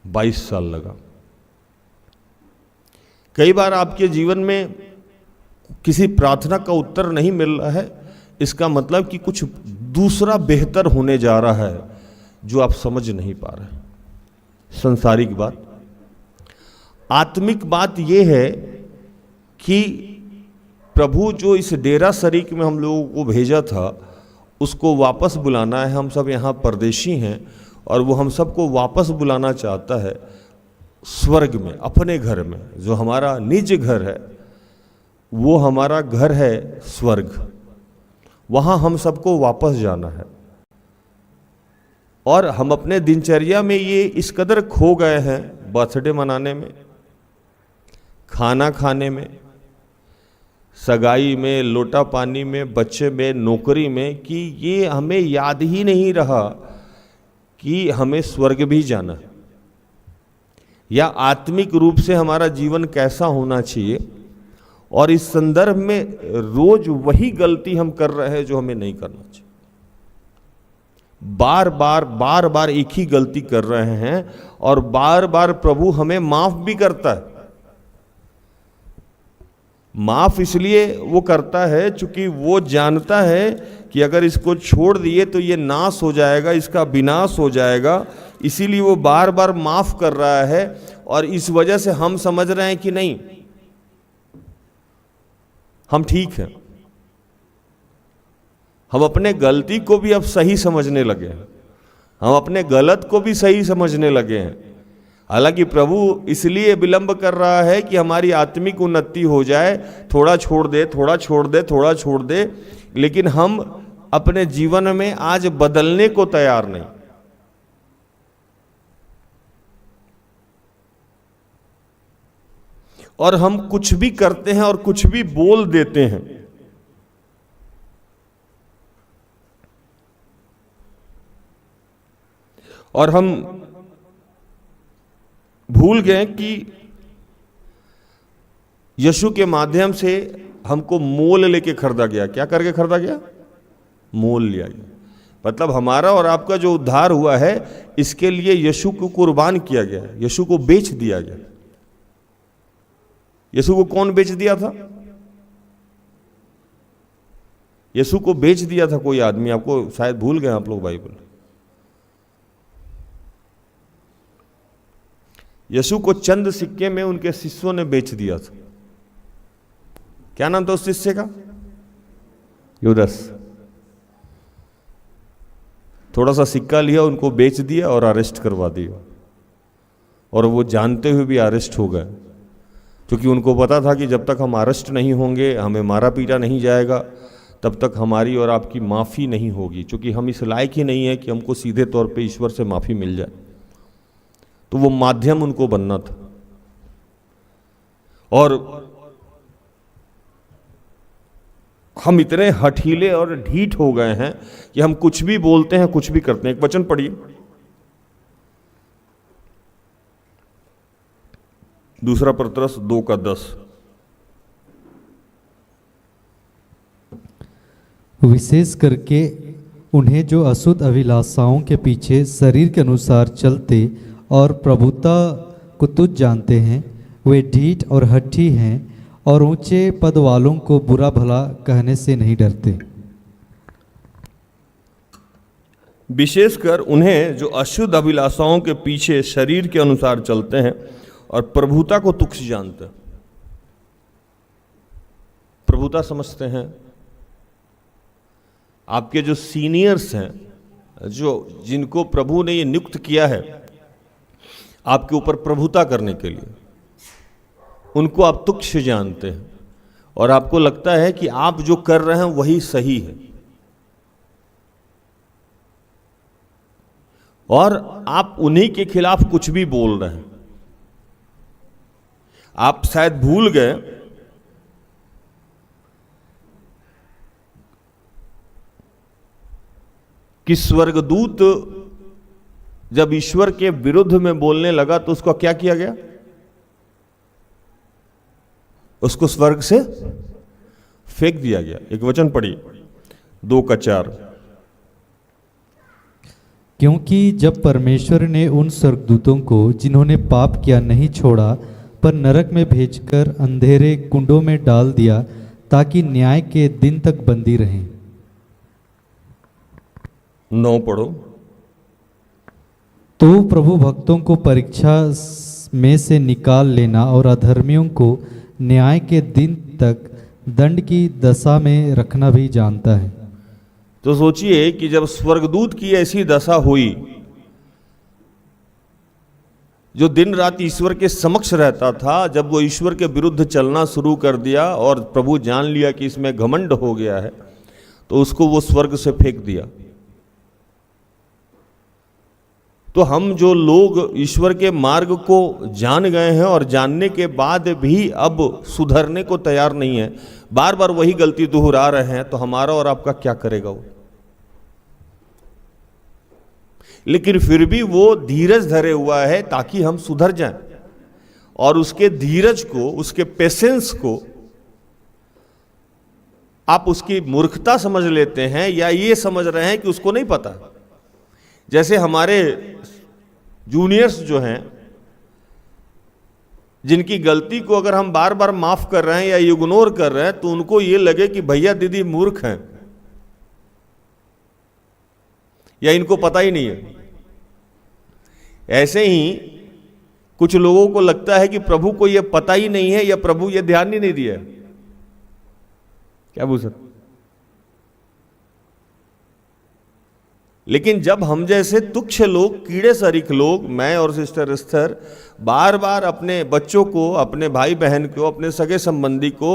22 साल लगा। कई बार आपके जीवन में किसी प्रार्थना का उत्तर नहीं मिल रहा है, इसका मतलब कि कुछ दूसरा बेहतर होने जा रहा है जो आप समझ नहीं पा रहे। संसारिक बात। आत्मिक बात यह है कि प्रभु जो इस डेरा शरीक में हम लोगों को भेजा था उसको वापस बुलाना है। हम सब यहाँ परदेशी हैं और वो हम सबको वापस बुलाना चाहता है स्वर्ग में, अपने घर में। जो हमारा निज घर है वो हमारा घर है स्वर्ग, वहाँ हम सबको वापस जाना है। और हम अपने दिनचर्या में ये इस कदर खो गए हैं, बर्थडे मनाने में, खाना खाने में, सगाई में, लोटा पानी में, बच्चे में, नौकरी में, कि ये हमें याद ही नहीं रहा कि हमें स्वर्ग भी जाना है, या आत्मिक रूप से हमारा जीवन कैसा होना चाहिए। और इस संदर्भ में रोज वही गलती हम कर रहे हैं जो हमें नहीं करना चाहिए। बार बार एक ही गलती कर रहे हैं और बार बार प्रभु हमें माफ भी करता है। माफ इसलिए वो करता है क्योंकि वो जानता है कि अगर इसको छोड़ दिए तो ये नाश हो जाएगा, इसका विनाश हो जाएगा, इसीलिए वो बार बार माफ कर रहा है। और इस वजह से हम समझ रहे हैं कि नहीं, हम ठीक हैं, हम अपने गलती को भी अब सही समझने लगे हैं, हम अपने गलत को भी सही समझने लगे हैं। हालांकि प्रभु इसलिए विलंब कर रहा है कि हमारी आत्मिक उन्नति हो जाए, थोड़ा छोड़ दे, थोड़ा छोड़ दे, थोड़ा छोड़ दे, लेकिन हम अपने जीवन में आज बदलने को तैयार नहीं। और हम कुछ भी करते हैं और कुछ भी बोल देते हैं। और हम भूल गए कि यीशु के माध्यम से हमको मोल लेके खरीदा गया। क्या करके खरीदा गया? मोल लिया गया। मतलब हमारा और आपका जो उद्धार हुआ है, इसके लिए यीशु को कुर्बान किया गया, यीशु को बेच दिया गया। यीशु को कौन बेच दिया था? यीशु को बेच दिया था कोई आदमी, आपको शायद भूल गए आप लोग बाइबल। यीशु को चंद सिक्के में उनके शिष्यों ने बेच दिया था। क्या नाम था उस शिष्य का? यूदस। थोड़ा सा सिक्का लिया, उनको बेच दिया और अरेस्ट करवा दिया। और वो जानते हुए भी अरेस्ट हो गए, क्योंकि उनको पता था कि जब तक हम अरेस्ट नहीं होंगे, हमें मारा पीटा नहीं जाएगा, तब तक हमारी और आपकी माफ़ी नहीं होगी। क्योंकि हम इस लायक ही नहीं है कि हमको सीधे तौर पे ईश्वर से माफ़ी मिल जाए। तो वो माध्यम उनको बनना था। और हम इतने हठीले और ढीठ हो गए हैं कि हम कुछ भी बोलते हैं, कुछ भी करते हैं। एक वचन पढ़िए, दूसरा पत्रस 2:10। विशेष करके उन्हें जो अशुद्ध अभिलाषाओं के पीछे शरीर के अनुसार चलते और प्रभुता को तुच्छ जानते हैं, वे ढीठ और हठी हैं और ऊंचे पद वालों को बुरा भला कहने से नहीं डरते। विशेषकर उन्हें जो अशुद्ध अभिलाषाओं के पीछे शरीर के अनुसार चलते हैं और प्रभुता को तुच्छ जानते हैं। प्रभुता समझते हैं आपके जो सीनियर्स हैं, जो जिनको प्रभु ने ये नियुक्त किया है आपके ऊपर प्रभुता करने के लिए, उनको आप तुच्छ जानते हैं और आपको लगता है कि आप जो कर रहे हैं वही सही है। और आप उन्हीं के खिलाफ कुछ भी बोल रहे हैं। आप शायद भूल गए कि स्वर्गदूत जब ईश्वर के विरुद्ध में बोलने लगा तो उसको क्या किया गया? उसको स्वर्ग से फेंक दिया गया। एक वचन पढ़िए, 2:4। क्योंकि जब परमेश्वर ने उन स्वर्गदूतों को जिन्होंने पाप किया नहीं छोड़ा, पर नरक में भेजकर अंधेरे कुंडों में डाल दिया, ताकि न्याय के दिन तक बंदी रहें। 9 पढ़ो। तो प्रभु भक्तों को परीक्षा में से निकाल लेना और अधर्मियों को न्याय के दिन तक दंड की दशा में रखना भी जानता है। तो सोचिए कि जब स्वर्गदूत की ऐसी दशा हुई, जो दिन रात ईश्वर के समक्ष रहता था, जब वो ईश्वर के विरुद्ध चलना शुरू कर दिया और प्रभु जान लिया कि इसमें घमंड हो गया है, तो उसको वो स्वर्ग से फेंक दिया। तो हम जो लोग ईश्वर के मार्ग को जान गए हैं और जानने के बाद भी अब सुधरने को तैयार नहीं है, बार बार वही गलती दोहरा रहे हैं, तो हमारा और आपका क्या करेगा वो? लेकिन फिर भी वो धीरज धरे हुआ है ताकि हम सुधर जाएं। और उसके धीरज को, उसके पेशेंस को आप उसकी मूर्खता समझ लेते हैं, या ये समझ रहे हैं कि उसको नहीं पता। जैसे हमारे जूनियर्स जो हैं, जिनकी गलती को अगर हम बार बार माफ कर रहे हैं या इग्नोर कर रहे हैं तो उनको ये लगे कि भैया दीदी मूर्ख हैं या इनको पता ही नहीं है। ऐसे ही कुछ लोगों को लगता है कि प्रभु को यह पता ही नहीं है या प्रभु ये ध्यान ही नहीं दिया है। क्या पूछ? लेकिन जब हम जैसे तुच्छ लोग, कीड़े सरीख लोग, मैं और सिस्टर एस्थर बार बार अपने बच्चों को, अपने भाई बहन को, अपने सगे संबंधी को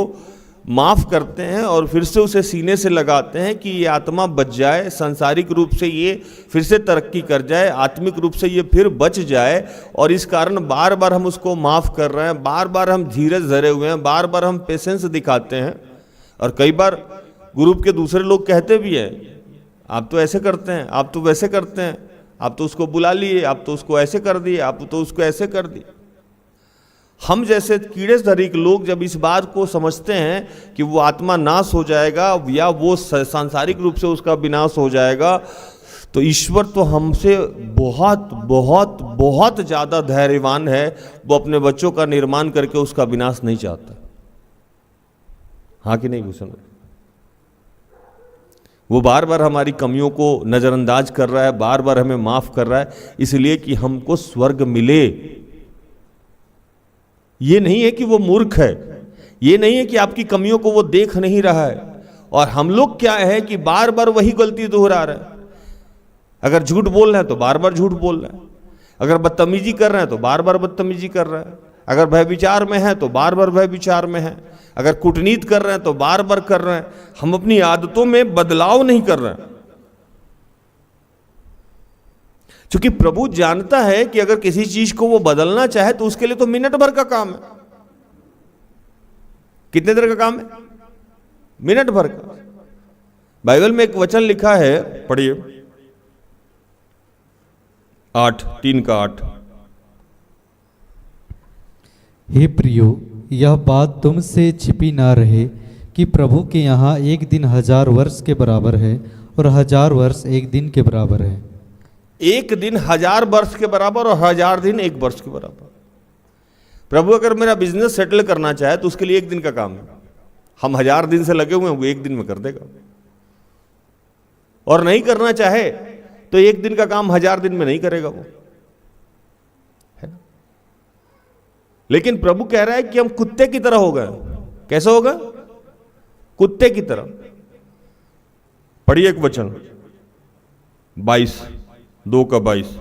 माफ करते हैं और फिर से उसे सीने से लगाते हैं कि ये आत्मा बच जाए, सांसारिक रूप से ये फिर से तरक्की कर जाए, आत्मिक रूप से ये फिर बच जाए, और इस कारण बार बार हम उसको माफ कर रहे हैं, बार बार हम धीरज धरे हुए हैं, बार बार हम पेशेंस दिखाते हैं। और कई बार ग्रुप के दूसरे लोग कहते भी हैं, आप तो ऐसे करते हैं, आप तो वैसे करते हैं, आप तो उसको बुला लिए, आप तो उसको ऐसे कर दिए, आप तो उसको ऐसे कर दिए। हम जैसे कीड़े सरीख लोग जब इस बात को समझते हैं कि वो आत्मा नाश हो जाएगा या वो सांसारिक रूप से उसका विनाश हो जाएगा, तो ईश्वर तो हमसे बहुत बहुत बहुत ज़्यादा धैर्यवान है। वो अपने बच्चों का निर्माण करके उसका विनाश नहीं चाहता। हाँ कि नहीं भूषण? वो बार बार हमारी कमियों को नज़रअंदाज कर रहा है, बार बार हमें माफ़ कर रहा है, इसलिए कि हमको स्वर्ग मिले। ये नहीं है कि वो मूर्ख है, ये नहीं है कि आपकी कमियों को वो देख नहीं रहा है। और हम लोग क्या है कि बार बार वही गलती दोहरा रहे हैं। अगर झूठ बोल रहे हैं तो बार बार झूठ बोल रहे हैं, अगर बदतमीजी कर रहे हैं तो बार बार बदतमीजी कर रहे हैं, अगर भयविचार में है तो बार बार भयविचार में है, अगर कूटनीति कर रहे हैं तो बार बार कर रहे हैं। हम अपनी आदतों में बदलाव नहीं कर रहे हैं, क्योंकि प्रभु जानता है कि अगर किसी चीज को वो बदलना चाहे तो उसके लिए तो मिनट भर का काम है। कितने देर का काम है? मिनट भर का। बाइबल में एक वचन लिखा है, पढ़िए, 8:3 हे प्रियो, यह बात तुमसे छिपी ना रहे कि प्रभु के यहाँ एक दिन 1000 वर्ष के बराबर है और 1000 वर्ष एक दिन के बराबर है। एक दिन 1000 वर्ष के बराबर और 1000 दिन एक वर्ष के बराबर। प्रभु अगर मेरा बिजनेस सेटल करना चाहे तो उसके लिए एक दिन का काम है। हम 1000 दिन से लगे हुए हैं, वो एक दिन में कर देगा। और नहीं करना चाहे तो एक दिन का काम 1000 दिन में नहीं करेगा वो, है ना? लेकिन प्रभु कह रहा है कि हम कुत्ते की तरह हो गए। कैसे होगा? कुत्ते की तरह। पढ़िए एक वचन, 2:22।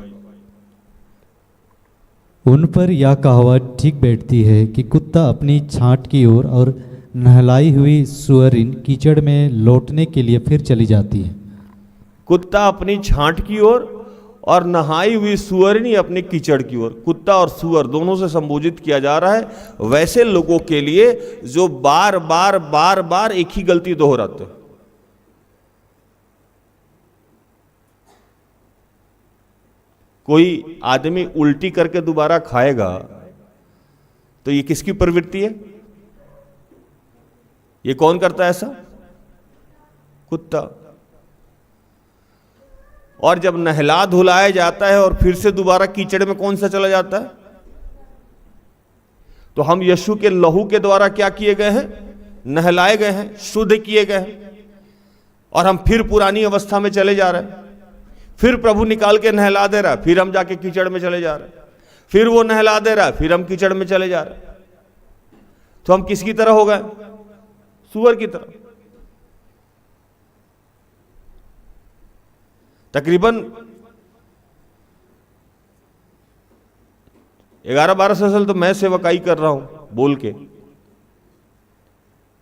उन पर यह कहावत ठीक बैठती है कि कुत्ता अपनी छांट की ओर और नहलाई हुई सुअरिन कीचड़ में लौटने के लिए फिर चली जाती है। कुत्ता अपनी छांट की ओर और नहाई हुई सुअरिनी अपनी कीचड़ की ओर। कुत्ता और सुअर दोनों से संबोधित किया जा रहा है वैसे लोगों के लिए जो बार बार बार बार एक ही गलती दोहराते हैं। कोई आदमी उल्टी करके दोबारा खाएगा तो ये किसकी प्रवृत्ति है? ये कौन करता है ऐसा? कुत्ता। और जब नहला धुलाया जाता है और फिर से दोबारा कीचड़ में कौन सा चला जाता है? तो हम यीशु के लहू के द्वारा क्या किए गए हैं? नहलाए गए हैं, शुद्ध किए गए हैं, और हम फिर पुरानी अवस्था में चले जा रहे हैं। फिर प्रभु निकाल के नहला दे रहा है, फिर हम जाके कीचड़ में चले जा रहे हैं। फिर वो नहला दे रहा है, फिर हम कीचड़ में चले जा रहे हैं। तो हम किसकी तरह हो गए? सुअर की तरह। तकरीबन 11-12 साल तो मैं सेवकाई कर रहा हूं बोल के,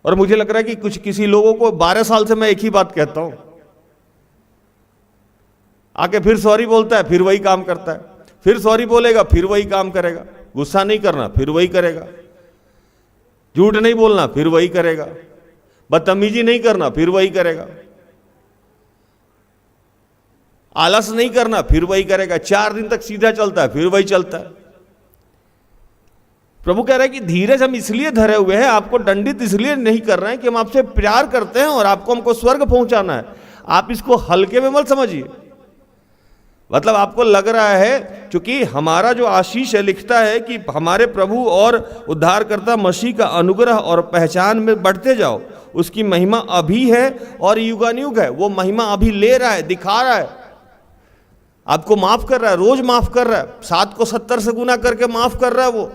और मुझे लग रहा है कि किसी लोगों को 12 साल से मैं एक ही बात कहता हूं। आके फिर सॉरी बोलता है, फिर वही काम करता है, फिर सॉरी बोलेगा, फिर वही काम करेगा। गुस्सा नहीं करना, फिर वही करेगा। झूठ नहीं बोलना, फिर वही करेगा। बदतमीजी नहीं करना, फिर वही करेगा। आलस नहीं करना, फिर वही करेगा। 4 दिन तक सीधा चलता है, फिर वही चलता है। प्रभु कह रहा है कि धीरज हम इसलिए धरे हुए हैं, आपको दंडित इसलिए नहीं कर रहे हैं कि हम आपसे प्यार करते हैं और आपको हमको स्वर्ग पहुंचाना है। आप इसको हल्के में मत समझिए। मतलब आपको लग रहा है, क्योंकि हमारा जो आशीष है लिखता है कि हमारे प्रभु और उद्धारकर्ता मसीह का अनुग्रह और पहचान में बढ़ते जाओ, उसकी महिमा अभी है और युगानुयुग है। वो महिमा अभी ले रहा है, दिखा रहा है, आपको माफ कर रहा है, रोज माफ कर रहा है, 7 को 70 से गुना करके माफ कर रहा है। वो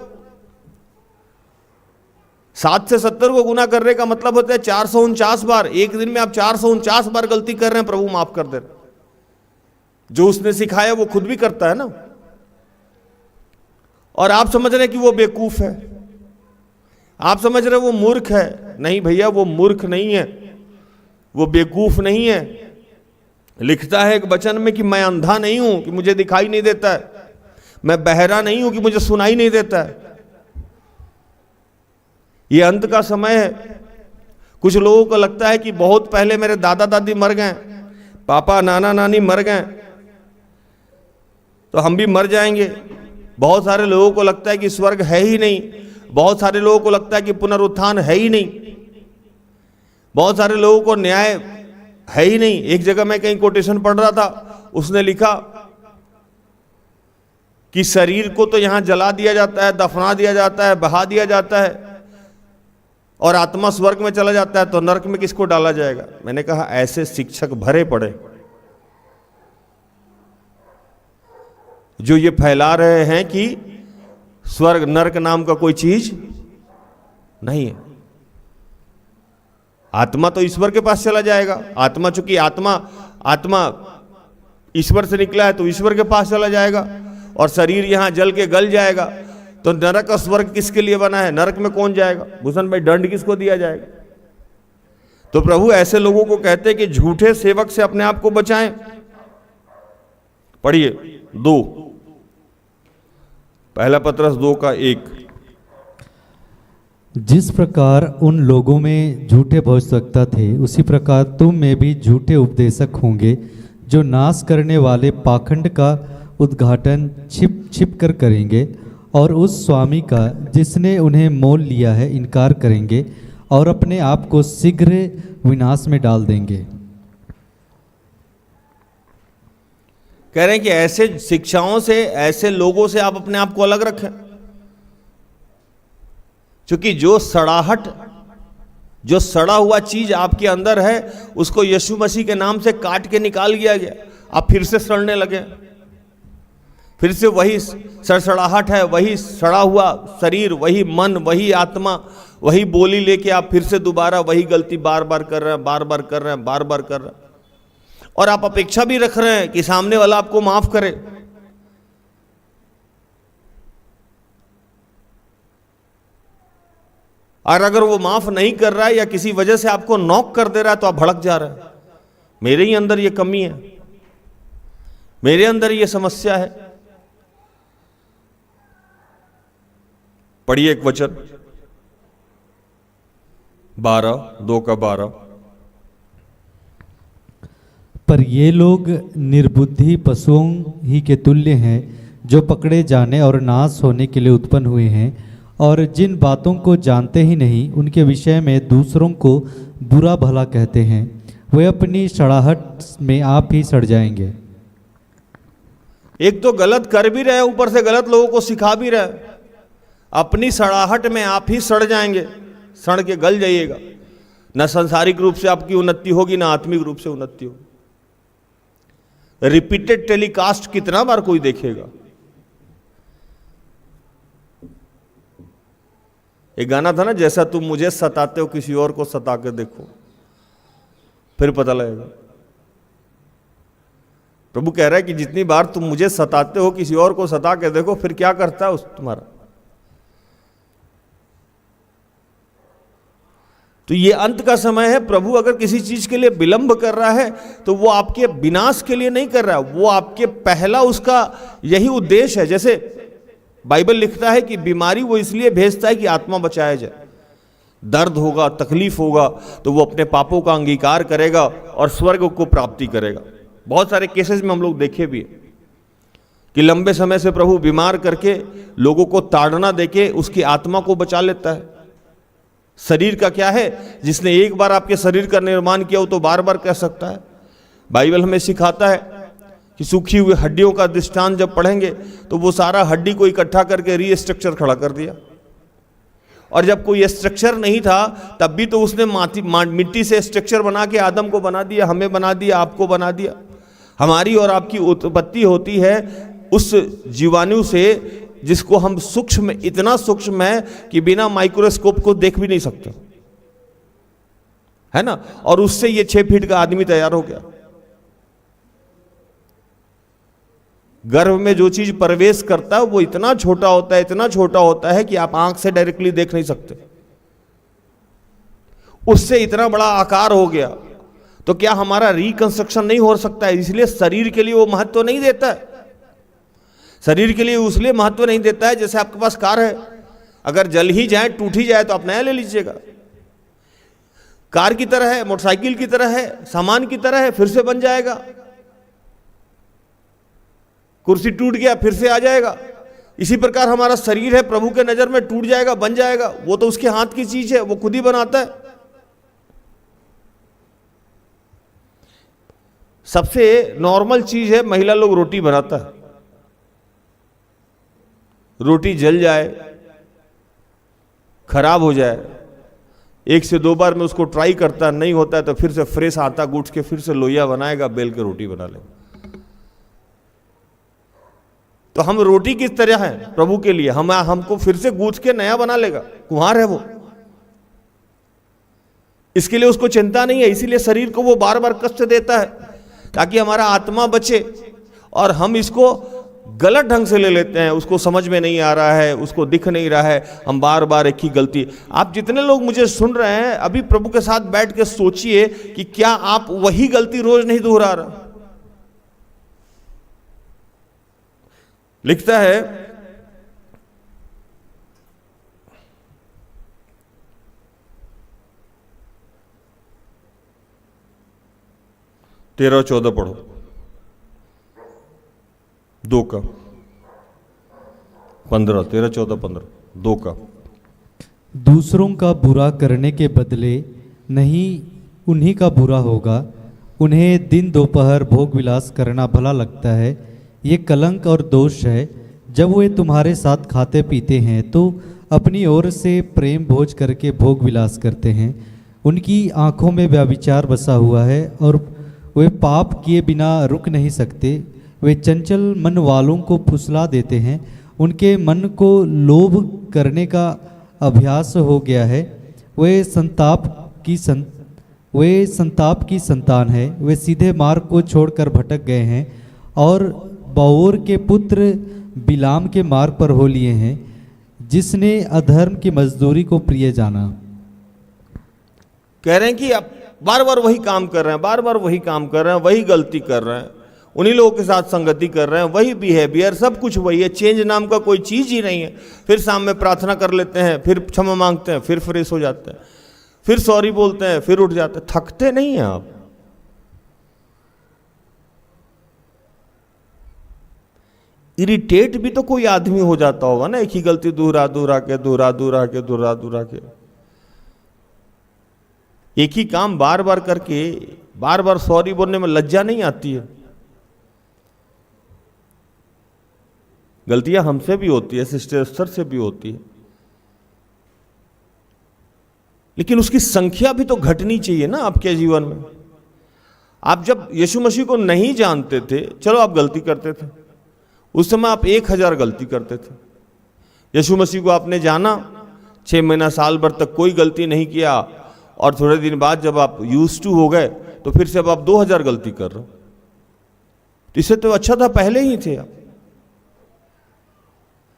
7 से 70 को गुना करने का मतलब होता है 449 बार। एक दिन में आप 449 बार गलती कर रहे हैं, प्रभु माफ कर दे रहे। जो उसने सिखाया वो खुद भी करता है ना। और आप समझ रहे हैं कि वो बेवकूफ है, आप समझ रहे हैं वो मूर्ख है। नहीं भैया, वो मूर्ख नहीं है, वो बेवकूफ नहीं है। लिखता है एक वचन में कि मैं अंधा नहीं हूं कि मुझे दिखाई नहीं देता है, मैं बहरा नहीं हूं कि मुझे सुनाई नहीं देता है। ये अंत का समय है। कुछ लोगों को लगता है कि बहुत पहले मेरे दादा दादी मर गए, पापा नाना नानी मर गए, तो हम भी मर जाएंगे। बहुत सारे लोगों को लगता है कि स्वर्ग है ही नहीं, बहुत सारे लोगों को लगता है कि पुनरुत्थान है ही नहीं, बहुत सारे लोगों को न्याय है ही नहीं। एक जगह मैं कहीं कोटेशन पढ़ रहा था, उसने लिखा कि शरीर को तो यहां जला दिया जाता है, दफना दिया जाता है, बहा दिया जाता है, और आत्मा स्वर्ग में चला जाता है, तो नरक में किसको डाला जाएगा। मैंने कहा ऐसे शिक्षक भरे पड़े जो ये फैला रहे हैं कि स्वर्ग नरक नाम का कोई चीज नहीं है। आत्मा तो ईश्वर के पास चला जाएगा। आत्मा, चूंकि आत्मा ईश्वर से निकला है तो ईश्वर के पास चला जाएगा, और शरीर यहां जल के गल जाएगा। तो नरक और स्वर्ग किसके लिए बना है? नरक में कौन जाएगा? भूषण भाई, दंड किसको दिया जाएगा? तो प्रभु ऐसे लोगों को कहते हैं कि झूठे सेवक से अपने आप को बचाएं। पढ़िए 2 पहला पत्रस 2:1। जिस प्रकार उन लोगों में झूठे भविष्यवक्ता थे, उसी प्रकार तुम में भी झूठे उपदेशक होंगे, जो नाश करने वाले पाखंड का उद्घाटन छिप छिप कर करेंगे, और उस स्वामी का जिसने उन्हें मोल लिया है इनकार करेंगे, और अपने आप को शीघ्र विनाश में डाल देंगे। कह रहे हैं कि ऐसे शिक्षाओं से, ऐसे लोगों से आप अपने आप को अलग रखें, क्योंकि जो सड़ा हुआ चीज आपके अंदर है, उसको यीशु मसीह के नाम से काट के निकाल दिया गया। आप फिर से सड़ने लगे, फिर से वही सड़सड़ाहट है, वही सड़ा हुआ शरीर, वही मन, वही आत्मा, वही बोली लेके आप फिर से दोबारा वही गलती बार बार कर रहे हैं, बार बार कर रहे हैं, बार बार कर रहे हैं। और आप अपेक्षा भी रख रहे हैं कि सामने वाला आपको माफ करे। और अगर वो माफ नहीं कर रहा है या किसी वजह से आपको नॉक कर दे रहा है, तो आप भड़क जा रहे हैं, मेरे ही अंदर ये कमी है, मेरे अंदर ये समस्या है। पढ़िए एक वचन 2:12। पर ये लोग निर्बुद्धि पशुओं ही के तुल्य हैं, जो पकड़े जाने और नाश होने के लिए उत्पन्न हुए हैं, और जिन बातों को जानते ही नहीं उनके विषय में दूसरों को बुरा भला कहते हैं। वे अपनी सड़ाहट में आप ही सड़ जाएंगे। एक तो गलत कर भी रहे, ऊपर से गलत लोगों को सिखा भी रहे। अपनी सड़ाहट में आप ही सड़ जाएंगे, सड़ के गल जाइएगा। न सांसारिक रूप से आपकी उन्नति होगी, ना आत्मिक रूप से उन्नति होगी। रिपीटेड टेलीकास्ट कितना बार कोई देखेगा? एक गाना था ना, जैसा तुम मुझे सताते हो किसी और को सता के देखो, फिर पता लगेगा। प्रभु कह रहा है कि जितनी बार तुम मुझे सताते हो किसी और को सता के देखो, फिर क्या करता है उस तुम्हारा। तो ये अंत का समय है। प्रभु अगर किसी चीज के लिए विलंब कर रहा है तो वो आपके विनाश के लिए नहीं कर रहा है, वो आपके पहला उसका यही उद्देश्य है। जैसे बाइबल लिखता है कि बीमारी वो इसलिए भेजता है कि आत्मा बचाया जाए। दर्द होगा, तकलीफ होगा, तो वो अपने पापों का अंगीकार करेगा और स्वर्ग को प्राप्ति करेगा। बहुत सारे केसेस में हम लोग देखे भी है कि लंबे समय से प्रभु बीमार करके लोगों को ताड़ना देके उसकी आत्मा को बचा लेता है। शरीर का क्या है? जिसने एक बार आपके शरीर का निर्माण किया वो तो बार बार कह सकता है। बाइबल हमें सिखाता है कि सूखी हुई हड्डियों का दृष्टांत जब पढ़ेंगे तो वो सारा हड्डी को इकट्ठा करके रीस्ट्रक्चर खड़ा कर दिया। और जब कोई स्ट्रक्चर नहीं था तब भी तो उसने मिट्टी से स्ट्रक्चर बना के आदम को बना दिया, हमें बना दिया, आपको बना दिया। हमारी और आपकी उत्पत्ति होती है उस जीवाणु से जिसको हम सूक्ष्म, इतना सूक्ष्म है कि बिना माइक्रोस्कोप को देख भी नहीं सकते, है ना। और उससे ये 6 फीट का आदमी तैयार हो गया। गर्भ में जो चीज प्रवेश करता है वो इतना छोटा होता है, इतना छोटा होता है कि आप आंख से डायरेक्टली देख नहीं सकते, उससे इतना बड़ा आकार हो गया। तो क्या हमारा रिकंस्ट्रक्शन नहीं हो सकता है? इसलिए शरीर के लिए वो महत्व नहीं देता है। शरीर के लिए उसलिए महत्व नहीं देता है, जैसे आपके पास कार है, अगर जल ही जाए, टूट ही जाए तो आप नया ले लीजिएगा। कार की तरह है, मोटरसाइकिल की तरह है, सामान की तरह है, फिर से बन जाएगा। कुर्सी टूट गया, फिर से आ जाएगा। इसी प्रकार हमारा शरीर है, प्रभु के नजर में टूट जाएगा, बन जाएगा। वो तो उसके हाथ की चीज है, वो खुद ही बनाता है। सबसे नॉर्मल चीज है, महिला लोग रोटी बनाता है। रोटी जल जाए, खराब हो जाए, 1 से 2 बार में उसको ट्राई करता, नहीं होता है तो फिर से फ्रेश आटा गूंथ के फिर से लोइया बनाएगा, बेल के रोटी बना लेगा। तो हम रोटी किस तरह है प्रभु के लिए, हमको फिर से गूंथ के नया बना लेगा, कुम्हार है वो। इसके लिए उसको चिंता नहीं है, इसीलिए शरीर को वो बार बार कष्ट देता है ताकि हमारा आत्मा बचे। और हम इसको गलत ढंग से ले लेते हैं, उसको समझ में नहीं आ रहा है, उसको दिख नहीं रहा है, हम बार बार एक ही गलती। आप जितने लोग मुझे सुन रहे हैं, अभी प्रभु के साथ बैठ के सोचिए कि क्या आप वही गलती रोज नहीं दोहरा रहे। लिखता है तेरह 14 पढ़ो, 2 का 15, 13, 14, 15, 2 का। दूसरों का बुरा करने के बदले नहीं उन्हीं का बुरा होगा। उन्हें दिन दोपहर भोग विलास करना भला लगता है। ये कलंक और दोष है। जब वे तुम्हारे साथ खाते पीते हैं तो अपनी ओर से प्रेम भोज करके भोग विलास करते हैं। उनकी आंखों में व्यभिचार बसा हुआ है और वे पाप किए बिना रुक नहीं सकते। वे चंचल मन वालों को फुसला देते हैं। उनके मन को लोभ करने का अभ्यास हो गया है। वे संताप की संतान है। वे सीधे मार्ग को छोड़कर भटक गए हैं और बाओर के पुत्र बिलाम के मार्ग पर हो लिए हैं, जिसने अधर्म की मजदूरी को प्रिय जाना। कह रहे हैं कि आप बार बार वही काम कर रहे हैं, बार बार वही काम कर रहे हैं, वही गलती कर रहे हैं, उन्हीं लोगों के साथ संगति कर रहे हैं, वही बिहेवियर, सब कुछ वही है। चेंज नाम का कोई चीज ही नहीं है। फिर शाम में प्रार्थना कर लेते हैं, फिर क्षमा मांगते हैं, फिर फ्रेश हो जाते हैं, फिर सॉरी बोलते हैं, फिर उठ जाते हैं। थकते नहीं हैं आप। इरिटेट भी तो कोई आदमी हो जाता होगा ना, एक ही गलती दोहरा के एक ही काम बार बार करके बार बार सॉरी बोलने में लज्जा नहीं आती है। गलतियां हमसे भी होती है, सिस्टर एस्टर से भी होती है, लेकिन उसकी संख्या भी तो घटनी चाहिए ना आपके जीवन में। आप जब यीशु मसीह को नहीं जानते थे, चलो आप गलती करते थे, उस समय आप 1000 गलती करते थे। यीशु मसीह को आपने जाना, 6 महीना साल भर तक कोई गलती नहीं किया, और थोड़े दिन बाद जब आप यूज्ड टू हो गए तो फिर से अब आप 2000 गलती कर रहे हो। तो इससे तो अच्छा था पहले ही थे आप।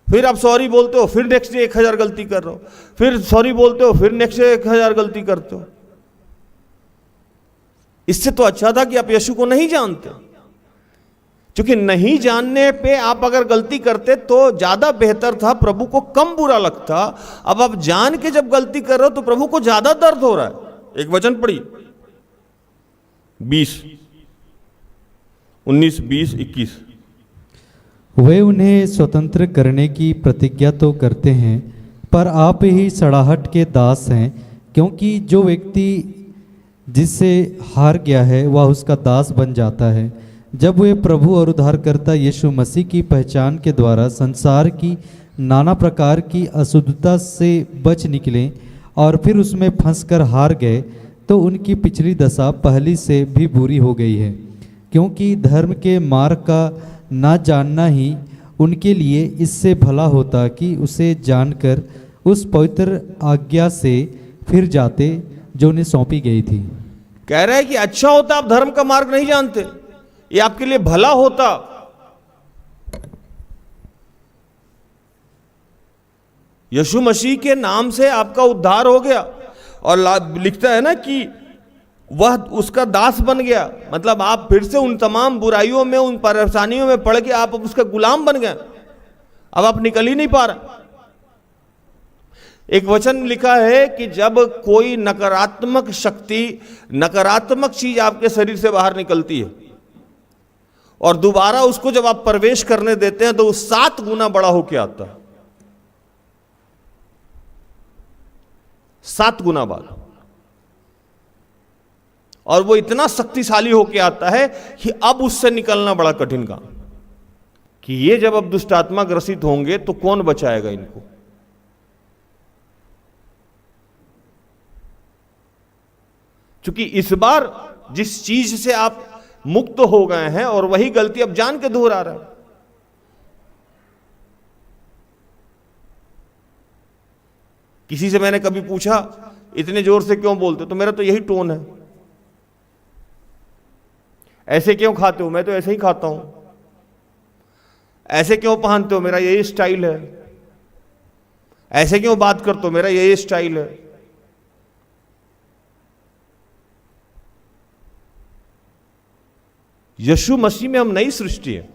फिर आप सॉरी बोलते हो, फिर नेक्स्ट डे 1000 गलती कर रहे हो, फिर सॉरी बोलते हो, फिर नेक्स्ट डे 1000 गलती करते हो। इससे तो अच्छा था कि आप यीशु को नहीं जानते। क्योंकि नहीं जानने पे आप अगर गलती करते तो ज्यादा बेहतर था, प्रभु को कम बुरा लगता। अब आप जान के जब गलती कर रहे हो तो प्रभु को ज्यादा दर्द हो रहा है। एक वचन पढ़िए, 19, 20, 21। वे उन्हें स्वतंत्र करने की प्रतिज्ञा तो करते हैं, पर आप ही सड़ाहट के दास हैं, क्योंकि जो व्यक्ति जिससे हार गया है वह उसका दास बन जाता है। जब वे प्रभु और उद्धारकर्ता यीशु मसीह की पहचान के द्वारा संसार की नाना प्रकार की अशुद्धता से बच निकले और फिर उसमें फंसकर हार गए, तो उनकी पिछली दशा पहली से भी बुरी हो गई है, क्योंकि धर्म के मार्ग का ना जानना ही उनके लिए इससे भला होता कि उसे जानकर उस पवित्र आज्ञा से फिर जाते जो उन्हें सौंपी गई थी। कह रहा है कि अच्छा होता आप धर्म का मार्ग नहीं जानते, ये आपके लिए भला होता। यीशु मसीह के नाम से आपका उद्धार हो गया, और लिखता है ना कि वह उसका दास बन गया, मतलब आप फिर से उन तमाम बुराइयों में, उन परेशानियों में पड़ के आप उसका गुलाम बन गए। अब आप निकल ही नहीं पा रहे। एक वचन लिखा है कि जब कोई नकारात्मक शक्ति, नकारात्मक चीज आपके शरीर से बाहर निकलती है और दोबारा उसको जब आप प्रवेश करने देते हैं तो वो 7 गुना बड़ा होके आता है, 7 गुना बाद, और वो इतना शक्तिशाली होके आता है कि अब उससे निकलना बड़ा कठिन काम, कि ये जब अब दुष्ट आत्मा ग्रसित होंगे तो कौन बचाएगा इनको। क्योंकि इस बार जिस चीज से आप मुक्त हो गए हैं और वही गलती अब जान के दोहरा रहा है। किसी से मैंने कभी पूछा इतने जोर से क्यों बोलते हो, तो मेरा तो यही टोन है। ऐसे क्यों खाते हो, मैं तो ऐसे ही खाता हूं। ऐसे क्यों पहनते हो, मेरा यही स्टाइल है। ऐसे क्यों बात करते हो, मेरा यही स्टाइल है। यीशु मसीह में हम नई सृष्टि है।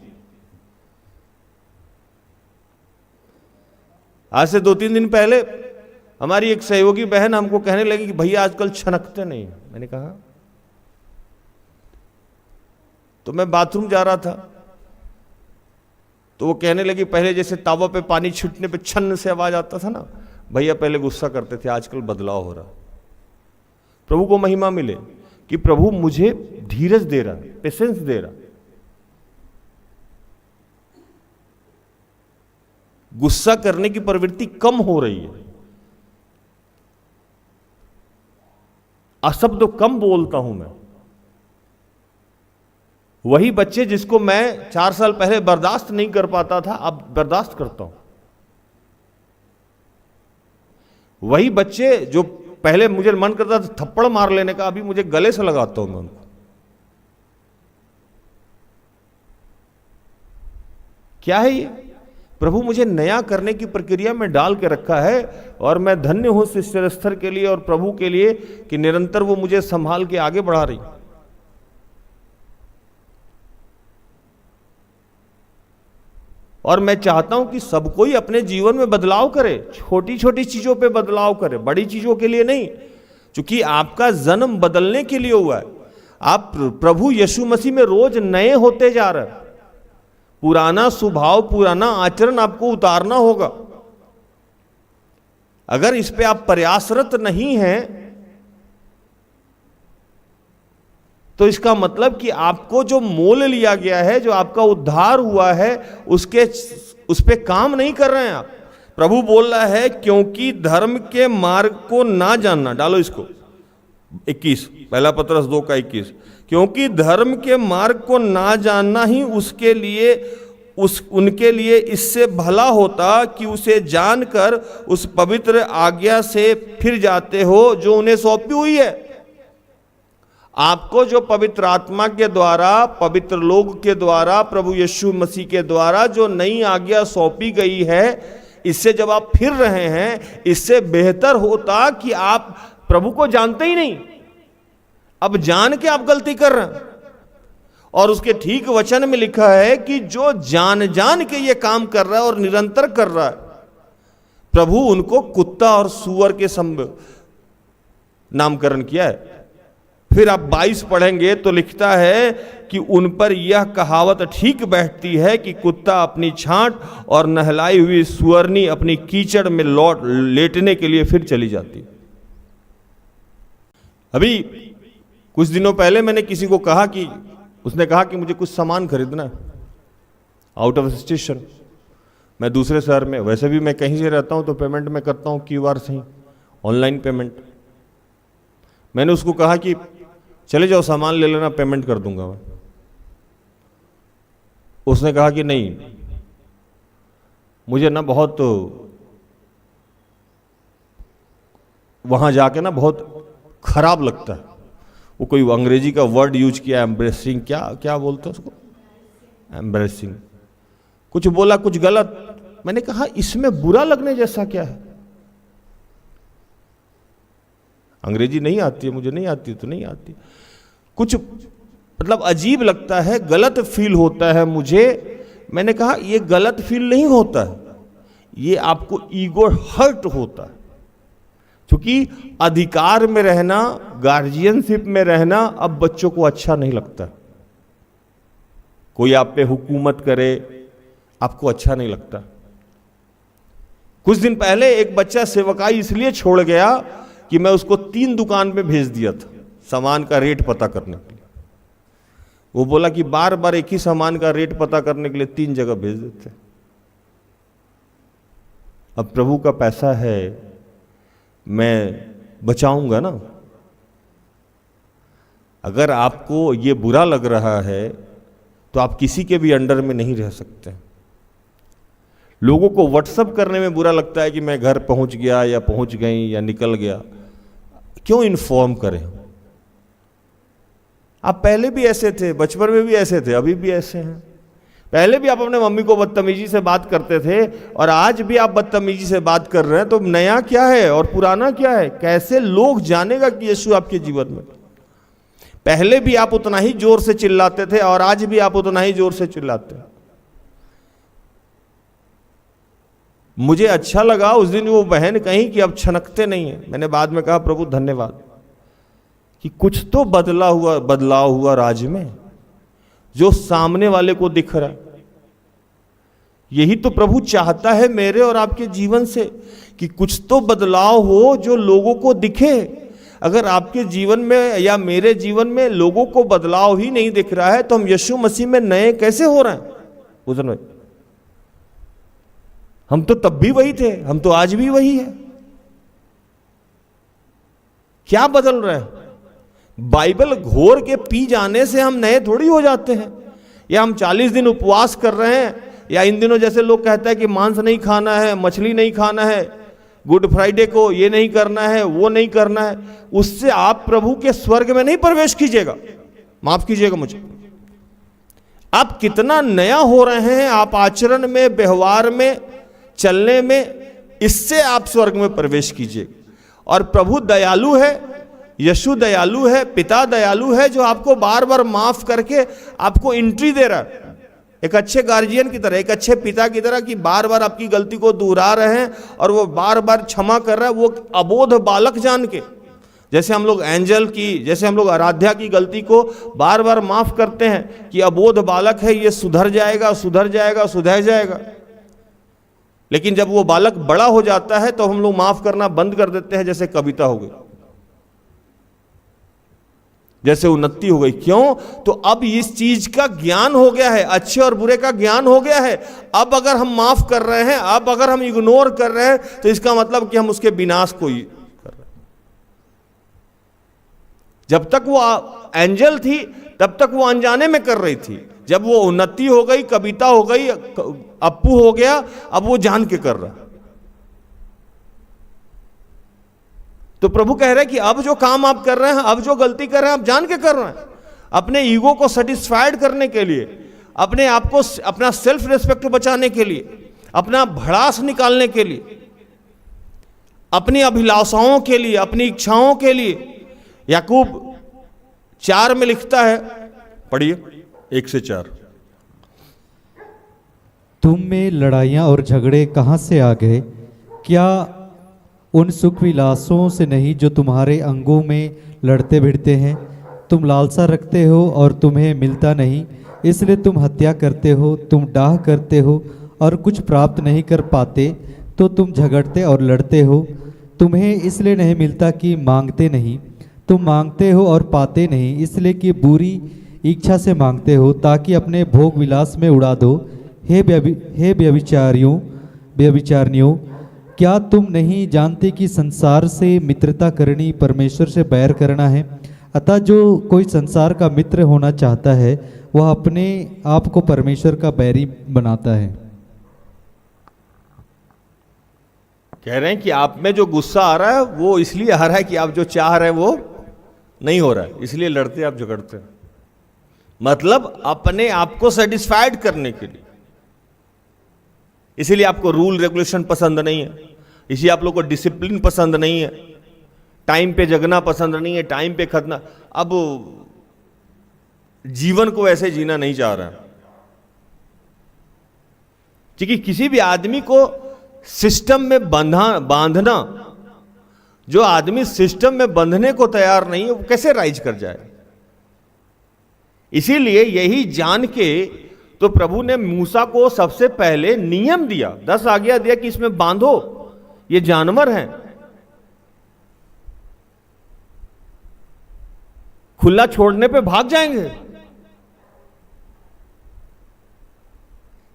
आज से 2-3 दिन पहले हमारी एक सहयोगी बहन हमको कहने लगी कि भैया आजकल छनकते नहीं। मैंने कहा, तो मैं बाथरूम जा रहा था तो वो कहने लगी पहले जैसे तावा पे पानी छिटने पे छन्न से आवाज आता था ना, भैया पहले गुस्सा करते थे, आजकल बदलाव हो रहा। प्रभु को महिमा मिले कि प्रभु मुझे धीरज दे रहा, पेशेंस दे रहा। गुस्सा करने की प्रवृत्ति कम हो रही है, अशब्द कम बोलता हूं मैं। वही बच्चे जिसको मैं 4 साल पहले बर्दाश्त नहीं कर पाता था, अब बर्दाश्त करता हूं। वही बच्चे जो पहले मुझे मन करता था थप्पड़ मार लेने का, अभी मुझे गले से लगाता हूं मैं उनको। क्या है ये? प्रभु मुझे नया करने की प्रक्रिया में डाल के रखा है, और मैं धन्य हूं इस स्तर के लिए और प्रभु के लिए कि निरंतर वो मुझे संभाल के आगे बढ़ा रही। और मैं चाहता हूं कि सब कोई अपने जीवन में बदलाव करे, छोटी छोटी चीजों पे बदलाव करे, बड़ी चीजों के लिए नहीं। क्योंकि आपका जन्म बदलने के लिए हुआ है। आप प्रभु यीशु मसीह में रोज नए होते जा रहे हैं। पुराना स्वभाव, पुराना आचरण आपको उतारना होगा। अगर इस पे आप प्रयासरत नहीं हैं तो इसका मतलब कि आपको जो मोल लिया गया है, जो आपका उद्धार हुआ है, उस पे काम नहीं कर रहे हैं आप। प्रभु बोल रहा है क्योंकि धर्म के मार्ग को ना जानना, डालो इसको 21, पहला पतरस 2:21, क्योंकि धर्म के मार्ग को ना जानना ही उनके लिए इससे भला होता कि उसे जानकर उस पवित्र आज्ञा से फिर जाते हो जो उन्हें सौंपी हुई है। आपको जो पवित्र आत्मा के द्वारा, पवित्र लोग के द्वारा, प्रभु यीशु मसीह के द्वारा जो नई आज्ञा सौंपी गई है, इससे जब आप फिर रहे हैं, इससे बेहतर होता कि आप प्रभु को जानते ही नहीं, अब जान के आप गलती कर रहे हैं। और उसके ठीक वचन में लिखा है कि जो जान जान के ये काम कर रहा है और निरंतर कर रहा है, प्रभु उनको कुत्ता और सूअर के नामकरण किया है। फिर आप 22 पढ़ेंगे तो लिखता है कि उन पर यह कहावत ठीक बैठती है कि कुत्ता अपनी छांट और नहलाई हुई सुअरनी अपनी कीचड़ में लौट लेटने के लिए फिर चली जाती। अभी कुछ दिनों पहले मैंने किसी को कहा कि उसने कहा कि मुझे कुछ सामान खरीदना है आउट ऑफ स्टेशन, मैं दूसरे शहर में, वैसे भी मैं कहीं से रहता हूं तो पेमेंट मैं करता हूं QR से ही, ऑनलाइन पेमेंट। मैंने उसको कहा कि चले जाओ सामान ले लेना, पेमेंट कर दूंगा मैं। उसने कहा कि नहीं, मुझे ना बहुत वहां जाके ना बहुत खराब लगता है। वो कोई अंग्रेजी का वर्ड यूज किया, एम्ब्रेसिंग, क्या बोलते हैं उसको, एम्ब्रेसिंग, कुछ बोला कुछ गलत। मैंने कहा इसमें बुरा लगने जैसा क्या है? अंग्रेजी नहीं आती है, मुझे नहीं आती तो नहीं आती, कुछ मतलब अजीब लगता है, गलत फील होता है मुझे। मैंने कहा ये गलत फील नहीं होता है, ये आपको ईगो हर्ट होता है, क्योंकि अधिकार में रहना, गार्जियनशिप में रहना अब बच्चों को अच्छा नहीं लगता। कोई आप पे हुकूमत करे आपको अच्छा नहीं लगता। कुछ दिन पहले एक बच्चा सेवकाई इसलिए छोड़ गया कि मैं उसको 3 दुकान पे भेज दिया था सामान का रेट पता करने के लिए। वो बोला कि बार बार एक ही सामान का रेट पता करने के लिए 3 जगह भेज देते। अब प्रभु का पैसा है, मैं बचाऊंगा ना। अगर आपको ये बुरा लग रहा है तो आप किसी के भी अंडर में नहीं रह सकते। लोगों को व्हाट्सएप करने में बुरा लगता है कि मैं घर पहुंच गया या पहुंच गई या निकल गया, क्यों इन्फॉर्म करें? आप पहले भी ऐसे थे, बचपन में भी ऐसे थे, अभी भी ऐसे हैं। पहले भी आप अपने मम्मी को बदतमीजी से बात करते थे और आज भी आप बदतमीजी से बात कर रहे हैं, तो नया क्या है और पुराना क्या है? कैसे लोग जानेगा कि यीशु आपके जीवन में? पहले भी आप उतना ही जोर से चिल्लाते थे और आज भी आप उतना ही जोर से चिल्लाते हैं। मुझे अच्छा लगा उस दिन वो बहन कहीं कि अब छनकते नहीं है। मैंने बाद में कहा प्रभु धन्यवाद कि कुछ तो बदलाव हुआ राज में, जो सामने वाले को दिख रहा है। यही तो प्रभु चाहता है मेरे और आपके जीवन से, कि कुछ तो बदलाव हो जो लोगों को दिखे। अगर आपके जीवन में या मेरे जीवन में लोगों को बदलाव ही नहीं दिख रहा है तो हम यीशु मसीह में नए कैसे हो रहे हैं? उधर में हम तो तब भी वही थे, हम तो आज भी वही है। क्या बदल रहा है? बाइबल घोर के पी जाने से हम नए थोड़ी हो जाते हैं, या हम 40 दिन उपवास कर रहे हैं, या इन दिनों जैसे लोग कहते हैं कि मांस नहीं खाना है, मछली नहीं खाना है, गुड फ्राइडे को ये नहीं करना है, वो नहीं करना है, उससे आप प्रभु के स्वर्ग में नहीं प्रवेश कीजिएगा। माफ कीजिएगा मुझे। आप कितना नया हो रहे हैं, आप आचरण में, व्यवहार में, चलने में, इससे आप स्वर्ग में प्रवेश कीजिए। और प्रभु दयालु है, यीशु दयालु है, पिता दयालु है, जो आपको बार बार माफ करके आपको एंट्री दे रहा है, एक अच्छे गार्जियन की तरह, एक अच्छे पिता की तरह, कि बार बार आपकी गलती को दोहरा रहे हैं और वो बार बार क्षमा कर रहा है। वो अबोध बालक जान के, जैसे हम लोग एंजल की, जैसे हम लोग आराध्या की गलती को बार बार माफ करते हैं कि अबोध बालक है, ये सुधर जाएगा, सुधर जाएगा, सुधर जाएगा। लेकिन जब वो बालक बड़ा हो जाता है तो हम लोग माफ करना बंद कर देते हैं, जैसे कविता हो गई, जैसे उन्नति हो गई। क्यों? तो अब इस चीज का ज्ञान हो गया है, अच्छे और बुरे का ज्ञान हो गया है। अब अगर हम माफ कर रहे हैं, अब अगर हम इग्नोर कर रहे हैं, तो इसका मतलब कि हम उसके विनाश को ही कर रहे हैं। जब तक वो एंजल थी तब तक वो अनजाने में कर रही थी। जब वो उन्नति हो गई, कविता हो गई, अप्पू हो गया, अब वो जान के कर रहा। तो प्रभु कह रहे हैं कि अब जो काम आप कर रहे हैं, अब जो गलती कर रहे हैं, आप जान के कर रहे हैं, अपने ईगो को सेटिस्फाइड करने के लिए, अपने आप को, अपना सेल्फ रिस्पेक्ट बचाने के लिए, अपना भड़ास निकालने के लिए, अपनी अभिलाषाओं के लिए, अपनी इच्छाओं के लिए। याकूब 4 में लिखता है, पढ़िए 1 से 4। तुम में लड़ाइयाँ और झगड़े कहाँ से आ गए? क्या उन सुख विलासों से नहीं जो तुम्हारे अंगों में लड़ते भिड़ते हैं? तुम लालसा रखते हो और तुम्हें मिलता नहीं, इसलिए तुम हत्या करते हो। तुम डाह करते हो और कुछ प्राप्त नहीं कर पाते, तो तुम झगड़ते और लड़ते हो। तुम्हें इसलिए नहीं मिलता कि मांगते नहीं। तुम मांगते हो और पाते नहीं, इसलिए कि बुरी इच्छा से मांगते हो ताकि अपने भोग विलास में उड़ा दो। हे व्यभिचारिणियों, क्या तुम नहीं जानते कि संसार से मित्रता करनी परमेश्वर से बैर करना है? अतः जो कोई संसार का मित्र होना चाहता है वह अपने आप को परमेश्वर का बैरी बनाता है। कह रहे हैं कि आप में जो गुस्सा आ रहा है वो इसलिए आ रहा है कि आप जो चाह रहे हैं वो नहीं हो रहा है, इसलिए लड़ते आप झगड़ते हैं। मतलब अपने आप को सेटिस्फाइड करने के लिए। इसीलिए आपको रूल रेगुलेशन पसंद नहीं है, इसीलिए आप लोग को डिसिप्लिन पसंद नहीं है, टाइम पे जगना पसंद नहीं है, टाइम पे खतना। अब जीवन को ऐसे जीना नहीं चाह रहा, क्योंकि किसी भी आदमी को सिस्टम में बांधना, जो आदमी सिस्टम में बंधने को तैयार नहीं है वो कैसे राइज कर जाए। इसीलिए यही जान के तो प्रभु ने मूसा को सबसे पहले नियम दिया, 10 आज्ञा दिया कि इसमें बांधो, ये जानवर हैं, खुला छोड़ने पे भाग जाएंगे।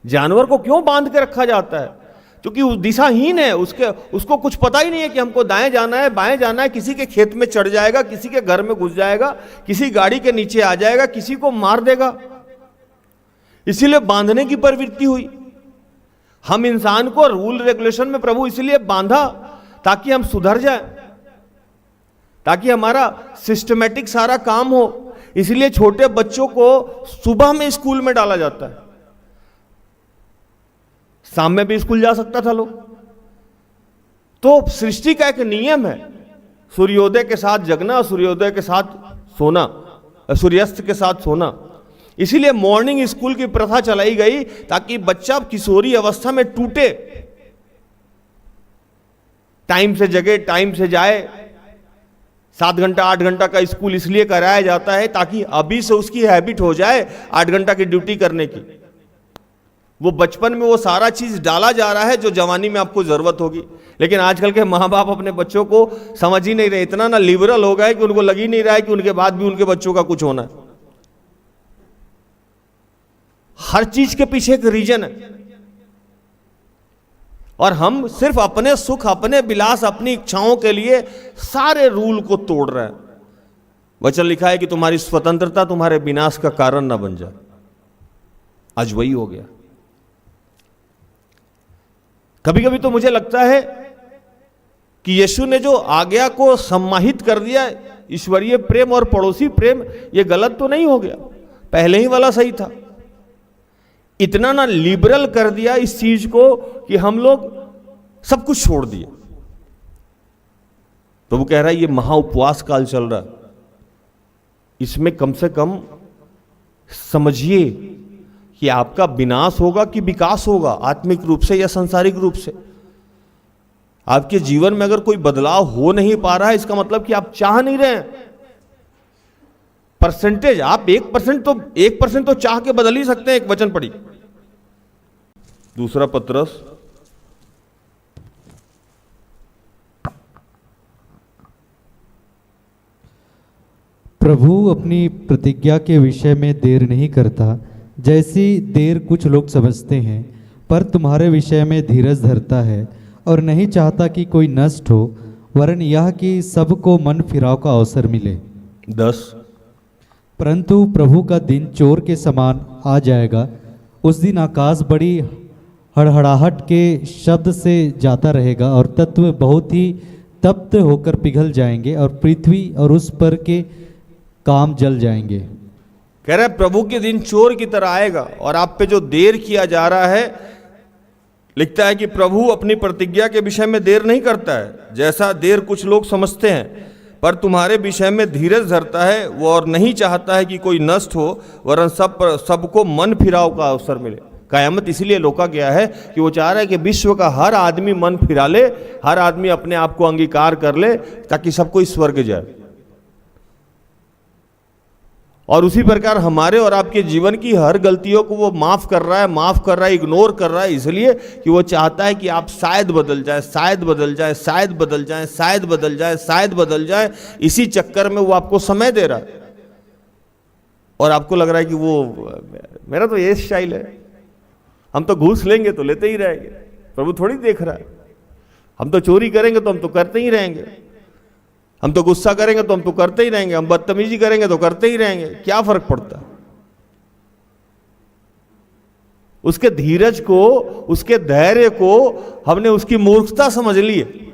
जानवर को क्यों बांध के रखा जाता है? क्योंकि वो दिशाहीन है, उसको कुछ पता ही नहीं है कि हमको दाएं जाना है बाएं जाना है। किसी के खेत में चढ़ जाएगा, किसी के घर में घुस जाएगा, किसी गाड़ी के नीचे आ जाएगा, किसी को मार देगा। इसीलिए बांधने की प्रवृत्ति हुई। हम इंसान को रूल रेगुलेशन में प्रभु इसलिए बांधा ताकि हम सुधर जाए, ताकि हमारा सिस्टमेटिक सारा काम हो। इसलिए छोटे बच्चों को सुबह में स्कूल में डाला जाता है, शाम में भी स्कूल जा सकता था लोग। तो सृष्टि का एक नियम है, सूर्योदय के साथ जगना, सूर्योदय के साथ सोना, सूर्यास्त के साथ सोना। इसीलिए मॉर्निंग स्कूल की प्रथा चलाई गई ताकि बच्चा किशोरी अवस्था में टूटे, टाइम से जगे, टाइम से जाए। 7 घंटा 8 घंटा का स्कूल इसलिए कराया जाता है ताकि अभी से उसकी हैबिट हो जाए 8 घंटा की ड्यूटी करने की। वो बचपन में वो सारा चीज डाला जा रहा है जो जवानी में आपको जरूरत होगी। लेकिन आजकल के माँ बाप अपने बच्चों को समझ ही नहीं रहे, इतना ना लिबरल हो गए कि उनको लग ही नहीं रहा है कि उनके बाद भी उनके बच्चों का कुछ होना है। हर चीज के पीछे एक रीजन है, और हम सिर्फ अपने सुख, अपने विलास, अपनी इच्छाओं के लिए सारे रूल को तोड़ रहे हैं। वचन लिखा है कि तुम्हारी स्वतंत्रता तुम्हारे विनाश का कारण ना बन जाए। आज वही हो गया। कभी कभी तो मुझे लगता है कि यीशु ने जो आज्ञा को सम्माहित कर दिया, ईश्वरीय प्रेम और पड़ोसी प्रेम, ये गलत तो नहीं हो गया, पहले ही वाला सही था। इतना ना लिबरल कर दिया इस चीज को कि हम लोग सब कुछ छोड़ दिए। प्रभु कह रहा है ये महा उपवास काल चल रहा है, इसमें कम से कम समझिए कि आपका विनाश होगा कि विकास होगा, आत्मिक रूप से या सांसारिक रूप से। आपके जीवन में अगर कोई बदलाव हो नहीं पा रहा है, इसका मतलब कि आप चाह नहीं रहे हैं। परसेंटेज आप 1% तो चाह के बदल ही सकते हैं। एक वचन पढ़ी, दूसरा पत्रस प्रभु अपनी प्रतिज्ञा के विषय में देर नहीं करता, जैसी देर कुछ लोग समझते हैं, पर तुम्हारे विषय में धीरज धरता है और नहीं चाहता कि कोई नष्ट हो, वरन यह कि सबको मन फिराव का अवसर मिले। 10 परंतु प्रभु का दिन चोर के समान आ जाएगा। उस दिन आकाश बड़ी हड़हड़ाहट के शब्द से जाता रहेगा और तत्व बहुत ही तप्त होकर पिघल जाएंगे और पृथ्वी और उस पर के काम जल जाएंगे। कह रहा है प्रभु के दिन चोर की तरह आएगा और आप पे जो देर किया जा रहा है, लिखता है कि प्रभु अपनी प्रतिज्ञा के विषय में देर नहीं करता है, जैसा देर कुछ लोग समझते हैं, पर तुम्हारे विषय में धीरज धरता है वो, और नहीं चाहता है कि कोई नष्ट हो, वरन सबको मन फिराव का अवसर मिले। कयामत इसीलिए रोका गया है कि वो चाह रहा है कि विश्व का हर आदमी मन फिरा ले, हर आदमी अपने आप को अंगीकार कर ले, ताकि सबको स्वर्ग जाए। और उसी प्रकार हमारे और आपके जीवन की हर गलतियों को वो माफ कर रहा है, इग्नोर कर रहा है, इसलिए कि वो चाहता है कि आप शायद बदल जाए, शायद बदल जाए, शायद बदल जाए, शायद बदल जाए, शायद बदल जाए। इसी चक्कर में वो आपको समय दे रहा है। और आपको लग रहा है कि वो मेरा तो ये स्टाइल है, हम तो घूस लेंगे तो लेते ही रहेंगे, प्रभु थोड़ी देख रहा है। हम तो चोरी करेंगे तो हम तो करते ही रहेंगे, हम तो गुस्सा करेंगे तो हम तो करते ही रहेंगे, हम बदतमीजी करेंगे तो करते ही रहेंगे, क्या फर्क पड़ता है। उसके धीरज को, उसके धैर्य को हमने उसकी मूर्खता समझ ली है।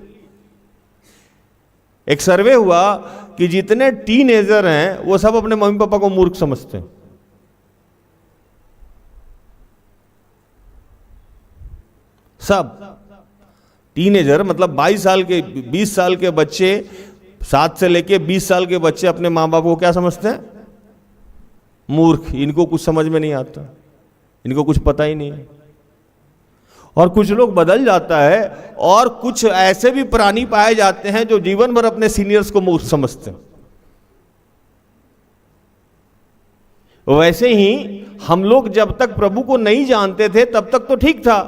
एक सर्वे हुआ कि जितने टीनेजर हैं वो सब अपने मम्मी पापा को मूर्ख समझते हैं। सब टीनेजर मतलब 22 साल के 20 साल के बच्चे, 7 से लेके 20 साल के बच्चे अपने माँ बाप को क्या समझते हैं? मूर्ख। इनको कुछ समझ में नहीं आता, इनको कुछ पता ही नहीं है। और कुछ लोग बदल जाता है और कुछ ऐसे भी प्राणी पाए जाते हैं जो जीवन भर अपने सीनियर्स को मूर्ख समझते हैं। वैसे ही हम लोग जब तक प्रभु को नहीं जानते थे तब तक तो ठीक था,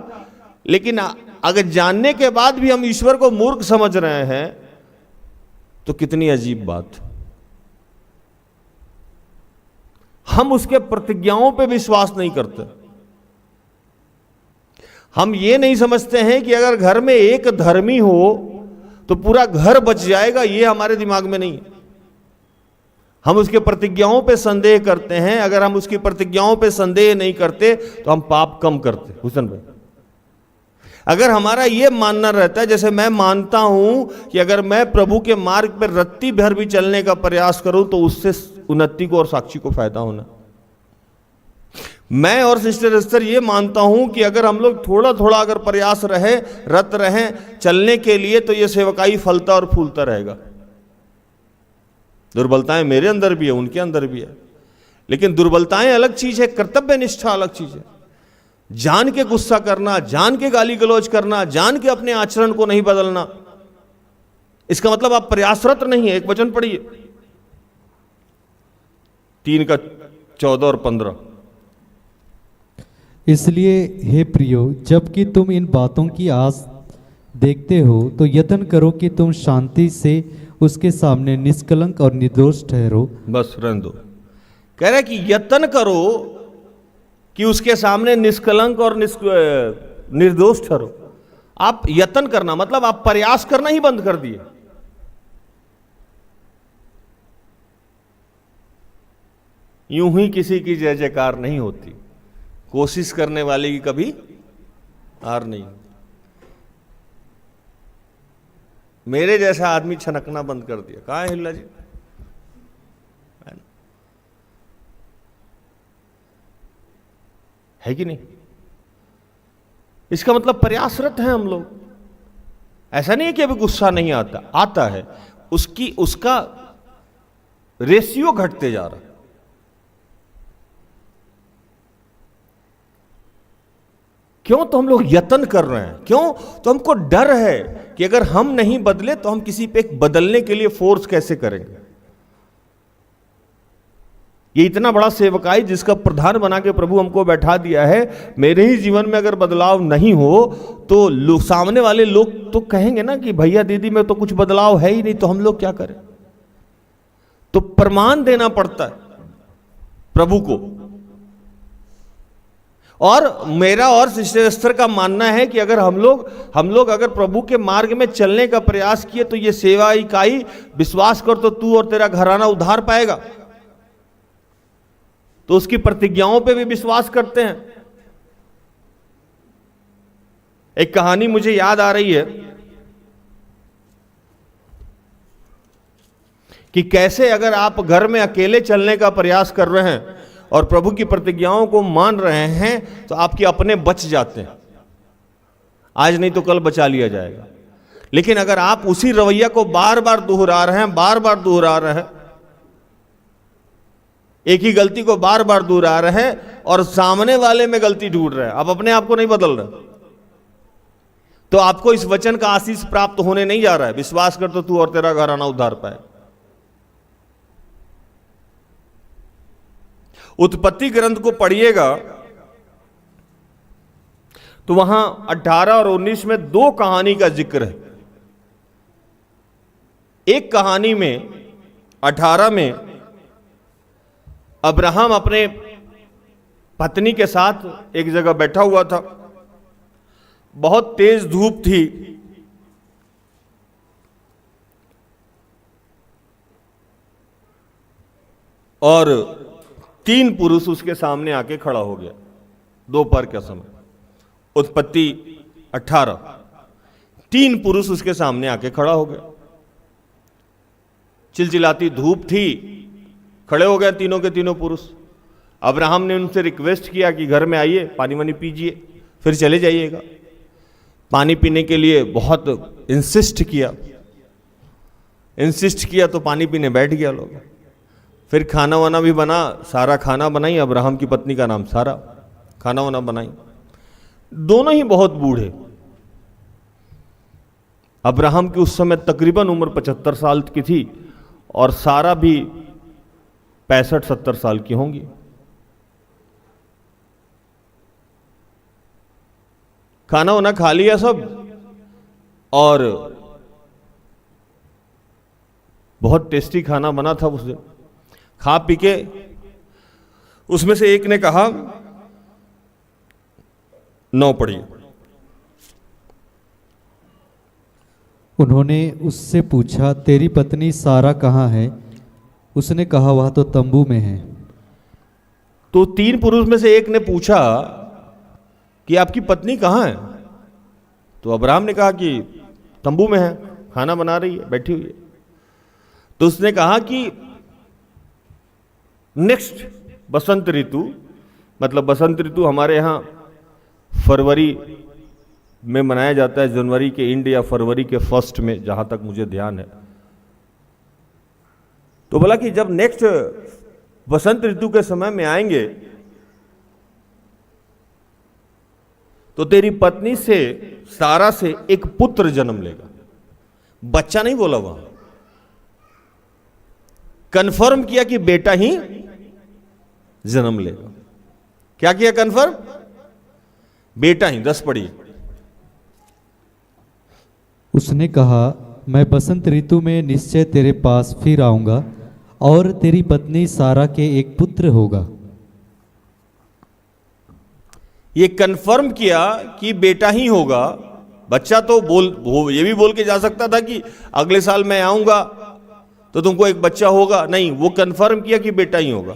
लेकिन अगर जानने के बाद भी हम ईश्वर को मूर्ख समझ रहे हैं तो कितनी अजीब बात। हम उसके प्रतिज्ञाओं पे विश्वास नहीं करते। हम ये नहीं समझते हैं कि अगर घर में एक धर्मी हो तो पूरा घर बच जाएगा, ये हमारे दिमाग में नहीं है। हम उसके प्रतिज्ञाओं पे संदेह करते हैं। अगर हम उसकी प्रतिज्ञाओं पे संदेह नहीं करते तो हम पाप कम करते। हुसैन भाई, अगर हमारा ये मानना रहता है, जैसे मैं मानता हूं कि अगर मैं प्रभु के मार्ग पर रत्ती भर भी चलने का प्रयास करूं तो उससे उन्नति को और साक्षी को फायदा होना। मैं और सिस्टर एस्तर ये मानता हूं कि अगर हम लोग थोड़ा थोड़ा अगर प्रयास रहे, रत रहें चलने के लिए, तो ये सेवकाई फलता और फूलता रहेगा। दुर्बलताएं मेरे अंदर भी है, उनके अंदर भी है, लेकिन दुर्बलताएं अलग चीज है, कर्तव्य निष्ठा अलग चीज है। जान के गुस्सा करना, जान के गाली गलौज करना, जान के अपने आचरण को नहीं बदलना, इसका मतलब आप प्रयासरत नहीं है। एक वचन पढ़िए 3:14 और 15। इसलिए हे प्रियो, जबकि तुम इन बातों की आस देखते हो तो यत्न करो कि तुम शांति से उसके सामने निष्कलंक और निर्दोष ठहरो। बस रहने दो। कह रहा है कि यत्न करो कि उसके सामने निष्कलंक और निर्दोष ठहरो। आप यत्न करना मतलब आप प्रयास करना ही बंद कर दिए। यूं ही किसी की जय जयकार नहीं होती, कोशिश करने वाले की कभी हार नहीं। मेरे जैसा आदमी छनकना बंद कर दिया। कहां है हिल्ला जी? है कि नहीं? इसका मतलब प्रयासरत है हम लोग। ऐसा नहीं है कि अभी गुस्सा नहीं आता, आता है। उसका रेशियो घटते जा रहा है। क्यों? तो हम लोग यत्न कर रहे हैं। क्यों? तो हमको डर है कि अगर हम नहीं बदले तो हम किसी पे बदलने के लिए फोर्स कैसे करेंगे। ये इतना बड़ा सेवकाई जिसका प्रधान बना के प्रभु हमको बैठा दिया है, मेरे ही जीवन में अगर बदलाव नहीं हो तो लोग, सामने वाले लोग तो कहेंगे ना कि भैया दीदी में तो कुछ बदलाव है ही नहीं, तो हम लोग क्या करें। तो प्रमाण देना पड़ता है प्रभु को। और मेरा और सिस्टर एस्तर का मानना है कि अगर हम लोग अगर प्रभु के मार्ग में चलने का प्रयास किए तो ये सेवा इकाई, विश्वास कर तो तू और तेरा घराना उद्धार पाएगा। तो उसकी प्रतिज्ञाओं पे भी विश्वास करते हैं। एक कहानी मुझे याद आ रही है कि कैसे अगर आप घर में अकेले चलने का प्रयास कर रहे हैं और प्रभु की प्रतिज्ञाओं को मान रहे हैं तो आपके अपने बच जाते हैं। आज नहीं तो कल बचा लिया जाएगा। लेकिन अगर आप उसी रवैया को बार बार दोहरा रहे हैं, एक ही गलती को बार बार दोहरा रहे हैं और सामने वाले में गलती ढूंढ रहे हैं, आप अपने आप को नहीं बदल रहे, तो आपको इस वचन का आशीष प्राप्त होने नहीं जा रहा है, विश्वास कर तो तू और तेरा घराना उद्धार पाए। उत्पत्ति ग्रंथ को पढ़िएगा तो वहां 18 और 19 में दो कहानी का जिक्र है। एक कहानी में 18 में अब्राहम अपने पत्नी के साथ एक जगह बैठा हुआ था, बहुत तेज धूप थी, और 3 पुरुष उसके सामने आके खड़ा हो गया दोपहर का समय। उत्पत्ति 18, 3 पुरुष उसके सामने आके खड़ा हो गया। चिलचिलाती धूप थी, खड़े हो गए तीनों के तीनों पुरुष। अब्राहम ने उनसे रिक्वेस्ट किया कि घर में आइए, पानी वानी पीजिए, फिर चले जाइएगा। पानी पीने के लिए बहुत इंसिस्ट किया तो पानी पीने बैठ गया लोग। फिर खाना वाना भी बना, सारा खाना बनाई, अब्राहम की पत्नी का नाम सारा, खाना वाना बनाई। दोनों ही बहुत बूढ़े। अब्राहम की उस समय तकरीबन उम्र 75 साल की थी और सारा भी 65-70 साल की होंगी। खाना वाना खा लिया सब, और बहुत टेस्टी खाना बना था उस दिन। खा पी के उसमें से एक ने कहा, 9 पढ़िए। उन्होंने उससे पूछा, तेरी पत्नी सारा कहाँ है? उसने कहा, वह तो तंबू में है। तो 3 पुरुष में से एक ने पूछा कि आपकी पत्नी कहाँ है? तो अब्राहम ने कहा कि तंबू में है, खाना बना रही है, बैठी हुई है। तो उसने कहा कि नेक्स्ट बसंत ऋतु, मतलब बसंत ऋतु हमारे यहाँ फरवरी में मनाया जाता है, जनवरी के एंड या फरवरी के फर्स्ट में, जहां तक मुझे ध्यान है। तो बोला कि जब नेक्स्ट बसंत ऋतु के समय में आएंगे तो तेरी पत्नी से, सारा से एक पुत्र जन्म लेगा। बच्चा नहीं बोला, वहां कंफर्म किया कि बेटा ही जन्म लेगा। क्या किया कंफर्म? बेटा ही। 10 पढ़िए। उसने कहा, मैं बसंत ऋतु में निश्चय तेरे पास फिर आऊंगा और तेरी पत्नी सारा के एक पुत्र होगा। ये कंफर्म किया कि बेटा ही होगा। बच्चा तो ये भी बोल के जा सकता था कि अगले साल मैं आऊंगा तो तुमको एक बच्चा होगा। नहीं, वो कंफर्म किया कि बेटा ही होगा।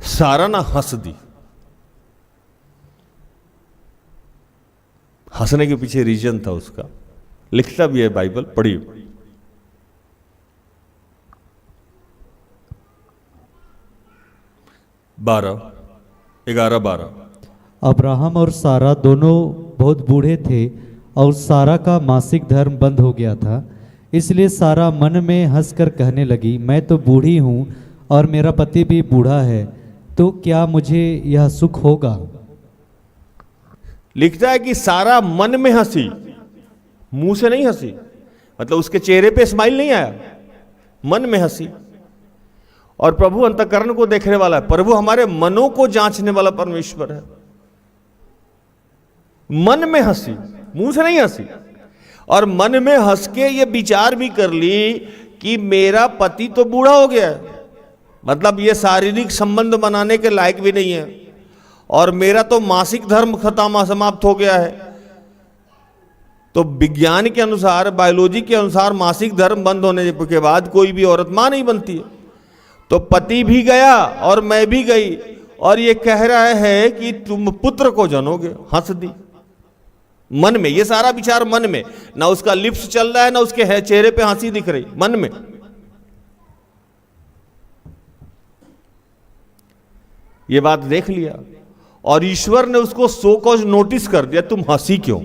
सारा ना हंस दी। हंसने के पीछे रीजन था उसका, लिखता भी है बाइबल, पढ़िए। बारह 11-12। अब्राहम और सारा दोनों बहुत बूढ़े थे और सारा का मासिक धर्म बंद हो गया था। इसलिए सारा मन में हंसकर कहने लगी, मैं तो बूढ़ी हूँ और मेरा पति भी बूढ़ा है, तो क्या मुझे यह सुख होगा? लिखता है कि सारा मन में हंसी, मुंह से नहीं हंसी, मतलब उसके चेहरे पे स्माइल नहीं आया, मन में हंसी। और प्रभु अंतःकरण को देखने वाला है, प्रभु हमारे मनों को जांचने वाला परमेश्वर है। मन में हंसी, मुंह से नहीं हंसी। और मन में हंस के ये विचार भी कर ली कि मेरा पति तो बूढ़ा हो गया है, मतलब ये शारीरिक संबंध बनाने के लायक भी नहीं है, और मेरा तो मासिक धर्म खत्म समाप्त हो गया है। तो विज्ञान के अनुसार, बायोलॉजी के अनुसार मासिक धर्म बंद होने के बाद कोई भी औरत मां नहीं बनती है। तो पति भी गया और मैं भी गई, और ये कह रहा है कि तुम पुत्र को जनोगे। हंस दी मन में, ये सारा विचार मन में, ना उसका लिप्स चल रहा है ना उसके चेहरे पे हंसी दिख रही, मन में। ये बात देख लिया और ईश्वर ने उसको सो कॉज नोटिस कर दिया, तुम हंसी क्यों?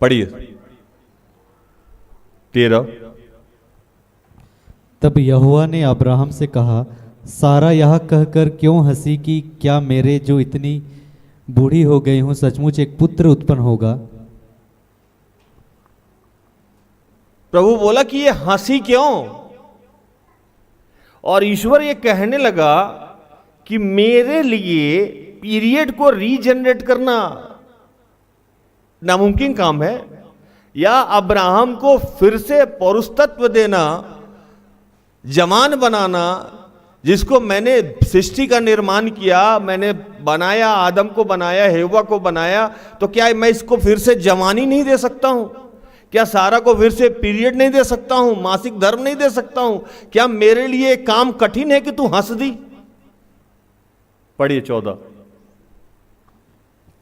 पढ़िए 13। तब यहोवा ने अब्राहम से कहा, सारा यह कहकर क्यों हंसी कि क्या मेरे जो इतनी बूढ़ी हो गई हूं सचमुच एक पुत्र उत्पन्न होगा? प्रभु बोला कि ये हंसी क्यों? और ईश्वर ये कहने लगा कि मेरे लिए पीरियड को रीजनरेट करना, नामुमकिन काम है, या अब्राहम को फिर से पौरुषत्व देना, जवान बनाना, जिसको मैंने सृष्टि का निर्माण किया, मैंने बनाया, आदम को बनाया, हेवा को बनाया, तो क्या मैं इसको फिर से जवानी नहीं दे सकता हूं? क्या सारा को फिर से पीरियड नहीं दे सकता हूं? मासिक धर्म नहीं दे सकता हूं? क्या मेरे लिए काम कठिन है कि तू हंस दी? पढ़िए 14।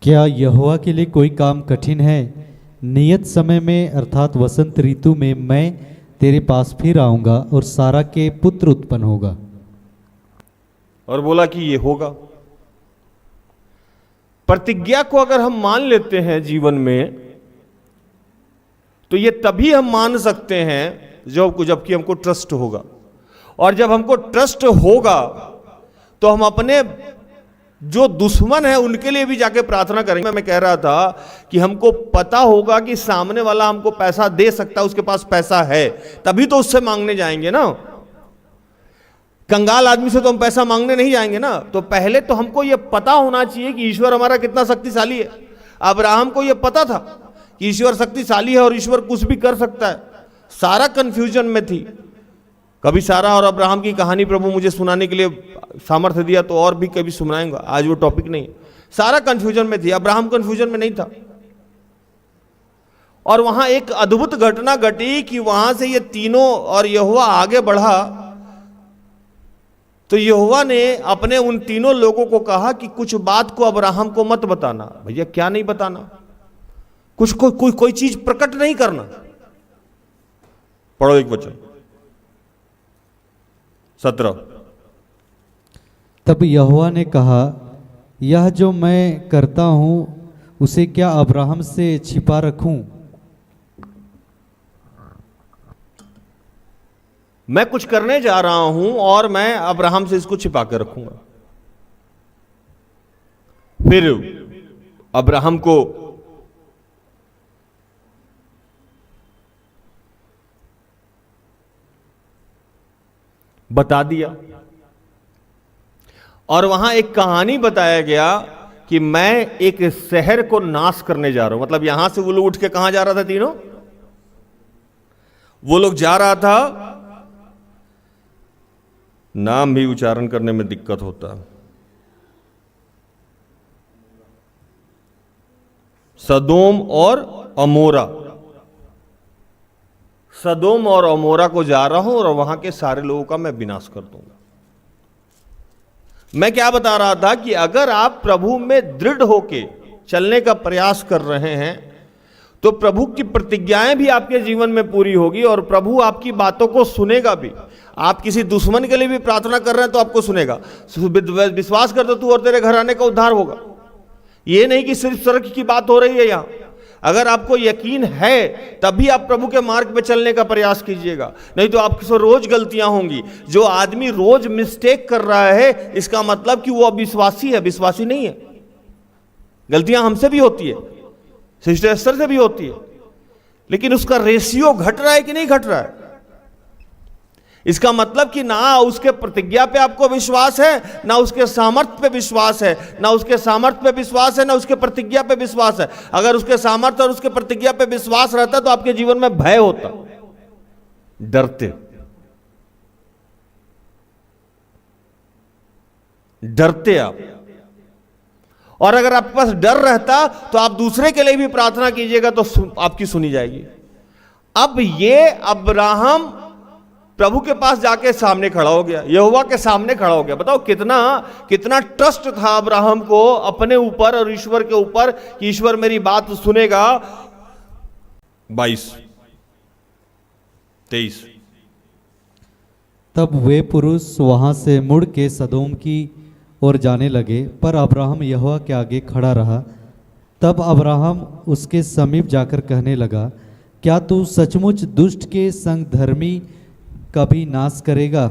क्या यहोवा के लिए कोई काम कठिन है? नियत समय में अर्थात वसंत ऋतु में मैं तेरे पास फिर आऊंगा और सारा के पुत्र उत्पन्न होगा। और बोला कि ये होगा। प्रतिज्ञा को अगर हम मान लेते हैं जीवन में, तो ये तभी हम मान सकते हैं जबकि हमको ट्रस्ट होगा। और जब हमको ट्रस्ट होगा तो हम अपने जो दुश्मन है उनके लिए भी जाके प्रार्थना करेंगे। मैं कह रहा था कि हमको पता होगा कि सामने वाला हमको पैसा दे सकता है, उसके पास पैसा है, तभी तो उससे मांगने जाएंगे ना। कंगाल आदमी से तो हम पैसा मांगने नहीं जाएंगे ना। तो पहले तो हमको यह पता होना चाहिए कि ईश्वर हमारा कितना शक्तिशाली है। अब्राहम को यह पता था कि ईश्वर शक्तिशाली है और ईश्वर कुछ भी कर सकता है। सारा कंफ्यूजन में थी। कभी सारा और अब्राहम की कहानी प्रभु मुझे सुनाने के लिए सामर्थ्य दिया तो और भी कभी सुनाएंगा, आज वो टॉपिक नहीं। सारा कंफ्यूजन में थी, अब्राहम कंफ्यूजन में नहीं था। और वहां एक अद्भुत घटना घटी कि वहां से ये तीनों और यहोवा आगे बढ़ा, तो यहोवा ने अपने उन तीनों लोगों को कहा कि कुछ बात को अब्राहम को मत बताना। भैया क्या नहीं बताना? कुछ कोई चीज प्रकट नहीं करना। पढ़ो एक वचन 17। तब यहोवा ने कहा, यह जो मैं करता हूं उसे क्या अब्राहम से छिपा रखूं? मैं कुछ करने जा रहा हूं और मैं अब्राहम से इसको छिपा कर रखूंगा। फिर अब्राहम को बता दिया और वहां एक कहानी बताया गया कि मैं एक शहर को नाश करने जा रहा हूं। मतलब यहां से वो लोग उठ के कहां जा रहा था? तीनों वो लोग जा रहा था, नाम भी उच्चारण करने में दिक्कत होता, सदोम और अमोरा। सदोम और अमोरा को जा रहा हूं और वहां के सारे लोगों का मैं विनाश कर दूंगा। मैं क्या बता रहा था कि अगर आप प्रभु में दृढ़ होके चलने का प्रयास कर रहे हैं तो प्रभु की प्रतिज्ञाएं भी आपके जीवन में पूरी होगी और प्रभु आपकी बातों को सुनेगा भी। आप किसी दुश्मन के लिए भी प्रार्थना कर रहे हैं तो आपको सुनेगा। विश्वास कर दो तू और तेरे घराने का उद्धार होगा। ये नहीं कि सिर्फ स्वर्ग की बात हो रही है यहां। अगर आपको यकीन है तभी आप प्रभु के मार्ग पे चलने का प्रयास कीजिएगा, नहीं तो आपसे रोज गलतियां होंगी। जो आदमी रोज मिस्टेक कर रहा है इसका मतलब कि वो अविश्वासी है, विश्वासी नहीं है। गलतियां हमसे भी होती है, सिस्टर एस्टर से भी होती है, लेकिन उसका रेशियो घट रहा है कि नहीं घट रहा है? इसका मतलब कि ना उसके प्रतिज्ञा पे आपको विश्वास है, ना उसके सामर्थ्य पे विश्वास है, ना उसके सामर्थ्य पे विश्वास है, ना उसके प्रतिज्ञा पे विश्वास है। अगर उसके सामर्थ्य और उसके प्रतिज्ञा पे विश्वास रहता तो आपके जीवन में भय होता, डरते आप। और अगर आपके पास डर रहता तो आप दूसरे के लिए भी प्रार्थना कीजिएगा तो आपकी सुनी जाएगी। अब ये अब्राहम प्रभु के पास जाके सामने खड़ा हो गया, यहोवा के सामने खड़ा हो गया। बताओ कितना ट्रस्ट था अब्राहम को अपने ऊपर और ईश्वर के ऊपर कि ईश्वर मेरी बात सुनेगा। 22-23। तब वे पुरुष वहां से मुड़ के सदोम की ओर जाने लगे, पर अब्राहम यहोवा के आगे खड़ा रहा। तब अब्राहम उसके समीप जाकर कहने लगा, क्या तू सचमुच दुष्ट के संग धर्मी कभी नाश करेगा?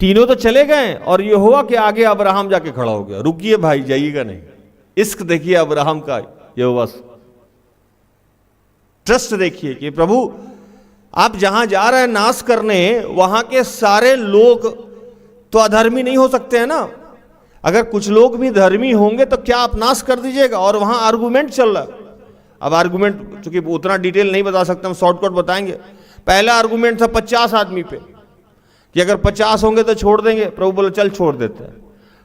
तीनों तो चले गए और यहोवा के आगे अब्राहम जाके खड़ा हो गया। रुकिए भाई, जाइएगा नहीं। इश्क देखिए अब्राहम का, यहोवा ट्रस्ट देखिए कि प्रभु आप जहां जा रहे हैं नाश करने, वहां के सारे लोग तो अधर्मी नहीं हो सकते हैं ना। अगर कुछ लोग भी धर्मी होंगे तो क्या आप नाश कर दीजिएगा? और वहां आर्गुमेंट चल रहा है। अब आर्गुमेंट चूंकि उतना डिटेल नहीं बता सकते, हम शॉर्टकट बताएंगे। पहला आर्गुमेंट था 50 आदमी पे कि अगर 50 होंगे तो छोड़ देंगे। प्रभु बोला चल छोड़ देते हैं।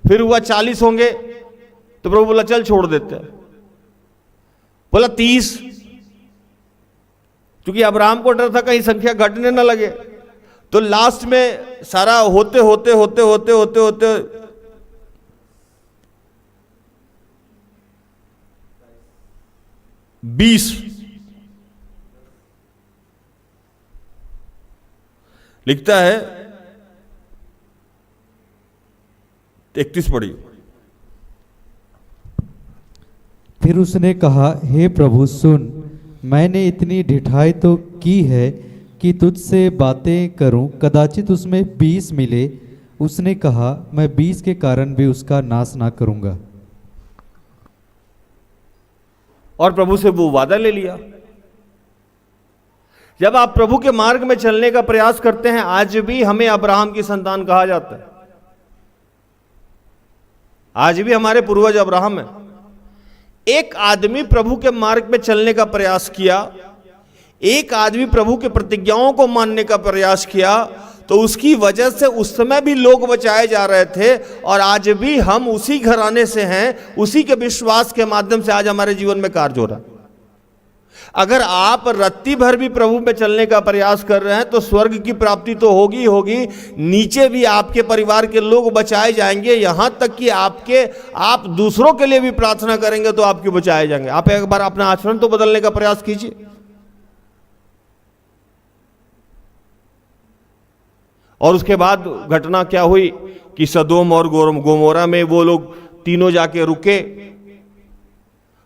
फिर हुआ 40 होंगे तो प्रभु बोला चल छोड़ देते हैं। बोला 30, क्योंकि अब्राहम को डर था कहीं संख्या घटने ना लगे। तो लास्ट में सारा होते होते होते होते होते होते 20 लिखता है। 31 पढ़िए। फिर उसने कहा, हे प्रभु सुन, मैंने इतनी ढिठाई तो की है कि तुझसे बातें करूं, कदाचित उसमें 20 मिले। उसने कहा, मैं 20 के कारण भी उसका नाश ना करूंगा। और प्रभु से वो वादा ले लिया। जब आप प्रभु के मार्ग में चलने का प्रयास करते हैं, आज भी हमें अब्राहम की संतान कहा जाता है। आज भी हमारे पूर्वज अब्राहम है। एक आदमी प्रभु के मार्ग में चलने का प्रयास किया, एक आदमी प्रभु के प्रतिज्ञाओं को मानने का प्रयास किया, तो उसकी वजह से उस समय भी लोग बचाए जा रहे थे। और आज भी हम उसी घराने से हैं, उसी के विश्वास के माध्यम से आज हमारे जीवन में कार्य हो रहा है। अगर आप रत्ती भर भी प्रभु में चलने का प्रयास कर रहे हैं तो स्वर्ग की प्राप्ति तो होगी होगी, नीचे भी आपके परिवार के लोग बचाए जाएंगे। यहां तक कि आप दूसरों के लिए भी प्रार्थना करेंगे तो आपके बचाए जाएंगे। आप एक बार अपना आचरण तो बदलने का प्रयास कीजिए। और उसके बाद घटना क्या हुई कि सदोम और गोमोरा में वो लोग तीनों जाके रुके।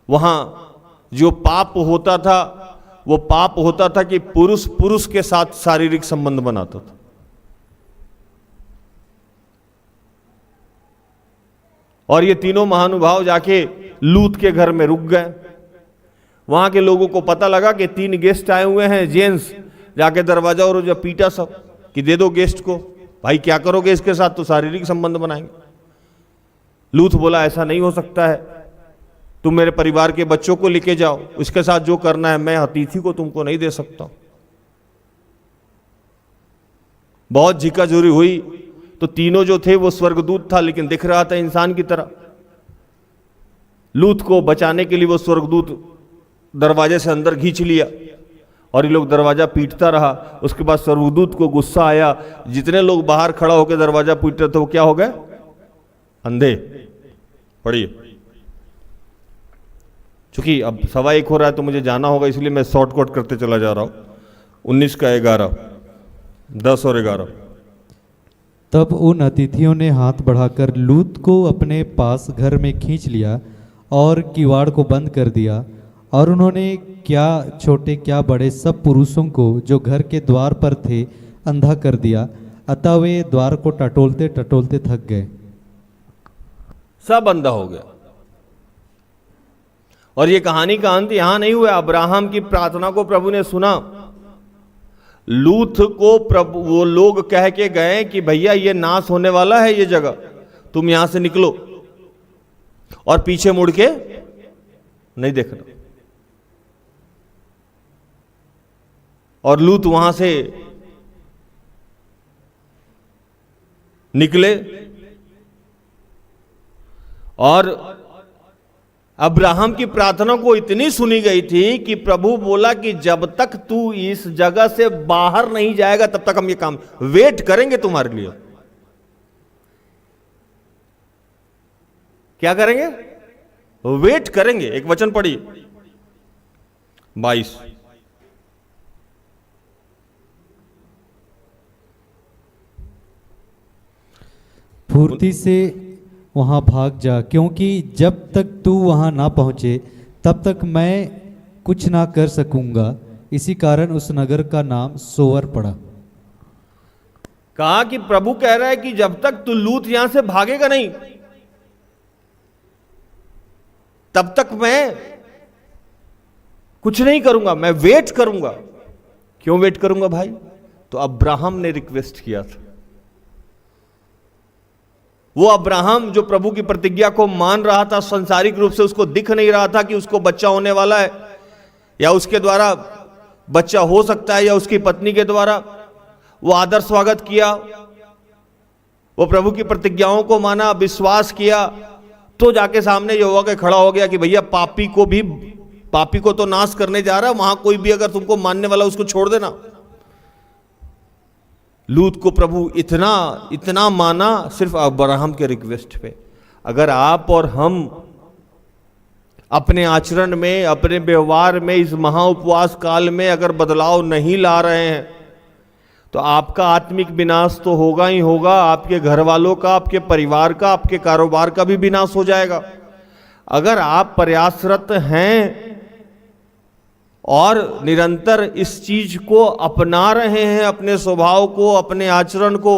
वहां जो पाप होता था वो पाप होता था कि पुरुष पुरुष के साथ शारीरिक संबंध बनाता था। और ये तीनों महानुभाव जाके लूत के घर में रुक गए। वहां के लोगों को पता लगा कि 3 गेस्ट आए हुए हैं जेंट्स। जाके दरवाजा और जो पीटा सब कि दे दो गेस्ट को, भाई क्या करोगे इसके साथ, तो शारीरिक संबंध बनाएंगे। लूत बोला ऐसा नहीं हो सकता है, तुम मेरे परिवार के बच्चों को लेके जाओ, उसके साथ जो करना है, मैं अतिथि को तुमको नहीं दे सकता। बहुत झिकाझूरी हुई तो तीनों जो थे वो स्वर्गदूत था लेकिन दिख रहा था इंसान की तरह। लूत को बचाने के लिए वो स्वर्गदूत दरवाजे से अंदर खींच लिया और ये लोग दरवाजा पीटता रहा। उसके बाद स्वर्गदूत को गुस्सा आया। जितने लोग बाहर खड़ा होकर दरवाजा पीट रहे थे वो क्या हो गए? अंधे। पढ़िए। चूंकि अब 1:15 हो रहा है तो मुझे जाना होगा, इसलिए मैं शॉर्टकट करते चला जा रहा हूं। 19 का 11, 10 और 11। तब उन अतिथियों ने हाथ बढ़ाकर लूत को अपने पास घर में खींच लिया और किवाड़ को बंद कर दिया। और उन्होंने क्या छोटे क्या बड़े सब पुरुषों को जो घर के द्वार पर थे अंधा कर दिया। अतः वे द्वार को टटोलते टटोलते थक गए। सब अंधा हो गया। और ये कहानी का अंत यहां नहीं हुआ। अब्राहम की प्रार्थना को प्रभु ने सुना। लूत को प्रभु वो लोग कह के गए कि भैया ये नाश होने वाला है, ये जगह तुम यहां से निकलो, और पीछे मुड़ के नहीं देखना। और लूत वहां से निकले और अब्राहम की प्रार्थना को इतनी सुनी गई थी कि प्रभु बोला कि जब तक तू इस जगह से बाहर नहीं जाएगा तब तक हम ये काम वेट करेंगे तुम्हारे लिए। क्या करेंगे? वेट करेंगे। एक वचन पढ़िए 22। फुर्ती से वहां भाग जा, क्योंकि जब तक तू वहां ना पहुंचे तब तक मैं कुछ ना कर सकूंगा। इसी कारण उस नगर का नाम सोअर पड़ा। कहा कि प्रभु कह रहा है कि जब तक तू लूत यहां से भागेगा नहीं तब तक मैं कुछ नहीं करूंगा, मैं वेट करूंगा। क्यों वेट करूंगा भाई? तो अब्राहम ने रिक्वेस्ट किया था। वो अब्राहम जो प्रभु की प्रतिज्ञा को मान रहा था, संसारिक रूप से उसको दिख नहीं रहा था कि उसको बच्चा होने वाला है या उसके द्वारा बच्चा हो सकता है या उसकी पत्नी के द्वारा, वो आदर स्वागत किया, वो प्रभु की प्रतिज्ञाओं को माना, विश्वास किया, तो जाके सामने यहोवा के खड़ा हो गया कि भैया पापी को तो नाश करने जा रहा है, वहां कोई भी अगर तुमको मानने वाला उसको छोड़ देना। लूत को प्रभु इतना माना सिर्फ अब्राहम के रिक्वेस्ट पे। अगर आप और हम अपने आचरण में, अपने व्यवहार में इस महा उपवास काल में अगर बदलाव नहीं ला रहे हैं तो आपका आत्मिक विनाश तो होगा ही होगा, आपके घर वालों का, आपके परिवार का, आपके कारोबार का भी विनाश हो जाएगा। अगर आप प्रयासरत हैं और निरंतर इस चीज को अपना रहे हैं, अपने स्वभाव को, अपने आचरण को,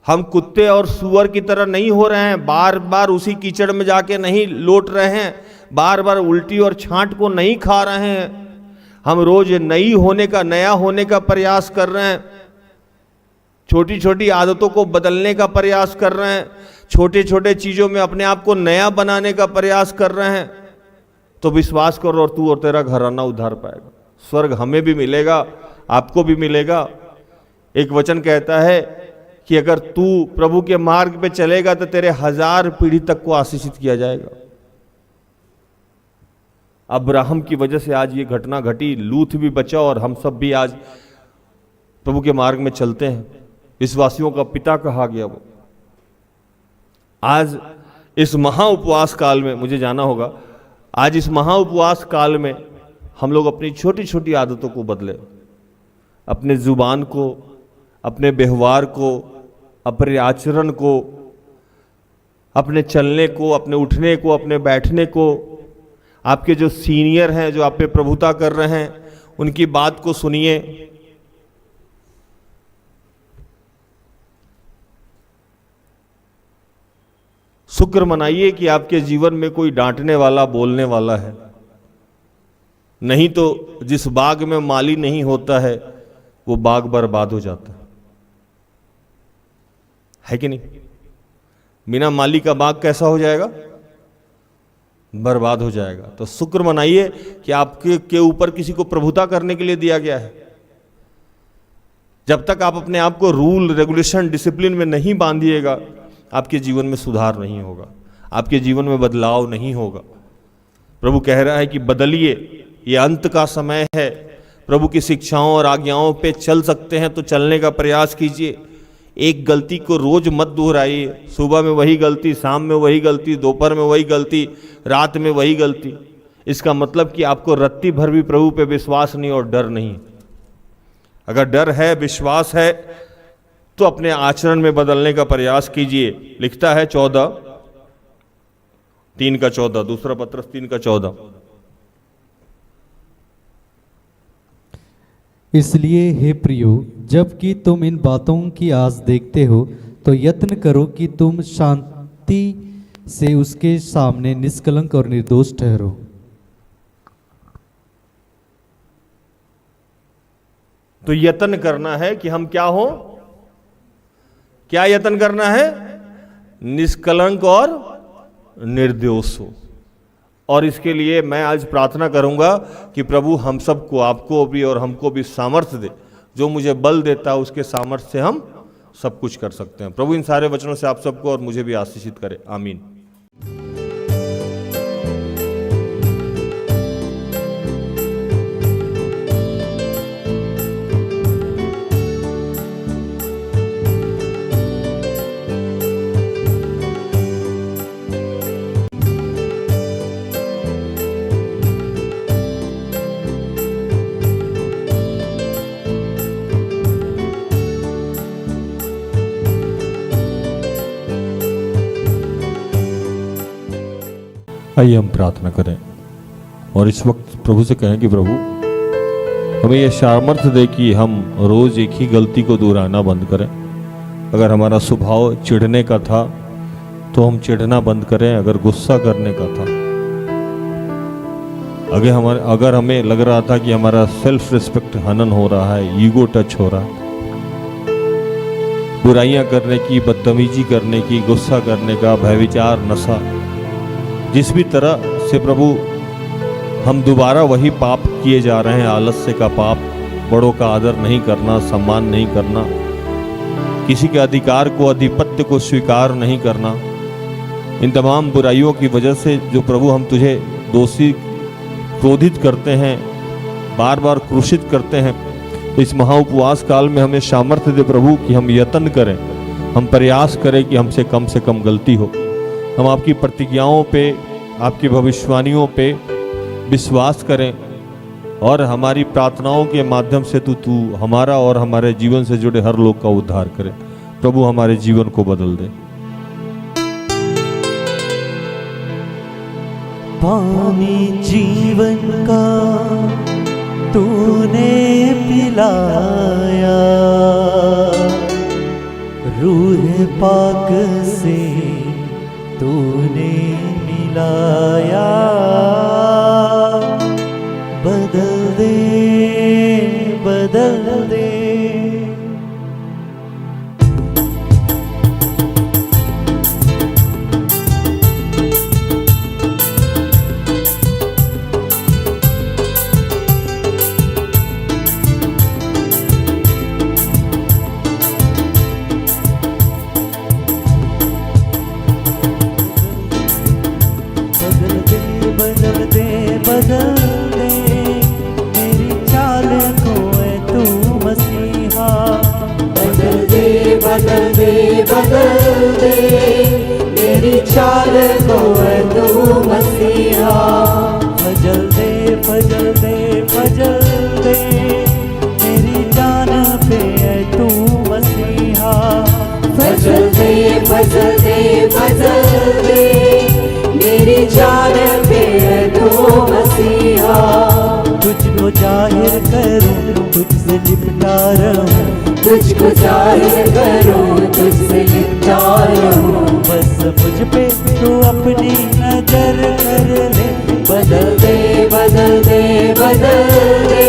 हम कुत्ते और सूअर की तरह नहीं हो रहे हैं, बार बार उसी कीचड़ में जाके नहीं लौट रहे हैं, बार बार उल्टी और छांट को नहीं खा रहे हैं, हम रोज नया होने का प्रयास कर रहे हैं, छोटी छोटी आदतों को बदलने का प्रयास कर रहे हैं, छोटे छोटे चीजों में अपने आप को नया बनाने का प्रयास कर रहे हैं, तो विश्वास करो और तू और तेरा घराना उद्धार पाएगा। स्वर्ग हमें भी मिलेगा, आपको भी मिलेगा। एक वचन कहता है कि अगर तू प्रभु के मार्ग पे चलेगा तो तेरे 1000 पीढ़ी तक को आशीषित किया जाएगा। अब्राहम की वजह से आज ये घटना घटी, लूत भी बचा और हम सब भी आज प्रभु के मार्ग में चलते हैं। विश्वासियों का पिता कहा गया वो। आज इस महा उपवास काल में मुझे जाना होगा, आज इस महा उपवास काल में हम लोग अपनी छोटी छोटी आदतों को बदले, अपने जुबान को, अपने व्यवहार को, अपने आचरण को, अपने चलने को, अपने उठने को, अपने बैठने को, आपके जो सीनियर हैं, जो आप पे प्रभुता कर रहे हैं, उनकी बात को सुनिए। शुक्र मनाइए कि आपके जीवन में कोई डांटने वाला, बोलने वाला है, नहीं तो जिस बाग में माली नहीं होता है वो बाग बर्बाद हो जाता है कि नहीं? बिना माली का बाग कैसा हो जाएगा? बर्बाद हो जाएगा। तो शुक्र मनाइए कि आपके के ऊपर किसी को प्रभुता करने के लिए दिया गया है। जब तक आप अपने आप को रूल, रेगुलेशन, डिसिप्लिन में नहीं बांधिएगा, आपके जीवन में सुधार नहीं होगा, आपके जीवन में बदलाव नहीं होगा। प्रभु कह रहा है कि बदलिए, ये अंत का समय है। प्रभु की शिक्षाओं और आज्ञाओं पे चल सकते हैं तो चलने का प्रयास कीजिए। एक गलती को रोज मत दोहराइए। सुबह में वही गलती, शाम में वही गलती, दोपहर में वही गलती, रात में वही गलती। इसका मतलब कि आपको रत्ती भर भी प्रभु पे विश्वास नहीं और डर नहीं। अगर डर है, विश्वास है, तो अपने आचरण में बदलने का प्रयास कीजिए। लिखता है 3:14, दूसरा पत्रस 3:14। इसलिए हे प्रियो, जबकि तुम इन बातों की आस देखते हो तो यत्न करो कि तुम शांति से उसके सामने निष्कलंक और निर्दोष ठहरो। तो यत्न करना है कि हम क्या हो? क्या यत्न करना है? निष्कलंक और निर्दोष हो। और इसके लिए मैं आज प्रार्थना करूंगा कि प्रभु हम सबको, आपको भी और हमको भी सामर्थ्य दे। जो मुझे बल देता है उसके सामर्थ्य से हम सब कुछ कर सकते हैं। प्रभु इन सारे वचनों से आप सबको और मुझे भी आशीषित करे। आमीन। आइए हम प्रार्थना करें और इस वक्त प्रभु से कहें कि प्रभु हमें यह सामर्थ्य दे कि हम रोज एक ही गलती को दोहराना बंद करें। अगर हमारा स्वभाव चिढ़ने का था तो हम चिढ़ना बंद करें। अगर गुस्सा करने का था, अगर हमें लग रहा था कि हमारा सेल्फ रिस्पेक्ट हनन हो रहा है, ईगो टच हो रहा है, बुराइयां करने की, बदतमीजी करने की, गुस्सा करने का, भयविचार, नशा, जिस भी तरह से प्रभु हम दोबारा वही पाप किए जा रहे हैं, आलस्य का पाप, बड़ों का आदर नहीं करना, सम्मान नहीं करना, किसी के अधिकार को, आधिपत्य को स्वीकार नहीं करना, इन तमाम बुराइयों की वजह से जो प्रभु हम तुझे दोषी क्रोधित करते हैं, बार बार क्रूशित करते हैं, तो इस महा उपवास काल में हमें सामर्थ्य दे प्रभु कि हम यत्न करें, हम प्रयास करें कि हमसे कम गलती हो, हम आपकी प्रतिज्ञाओं पे, आपकी भविष्यवाणियों पे विश्वास करें और हमारी प्रार्थनाओं के माध्यम से तू हमारा और हमारे जीवन से जुड़े हर लोग का उद्धार करे। प्रभु हमारे जीवन को बदल दे। पानी जीवन का तूने पिलाया, रूह पाक से तूने मिलाया, बदल दे बदल दे। मेरी चाल को है तू मसीहा, फजल दे फजल दे फजल दे, मेरी जान पे है तू मसीहा, फजल दे फजल दे फजल दे, मेरी जान पे है तू मसीहा। तुझको जाहिर करूं, तुझसे लिपटा रहूं, तुझको जाहिर करूं, तुझसे लिपटा रहूं, बस मुझ पे तू अपनी नजर कर ले, बदल दे बदल दे बदल दे,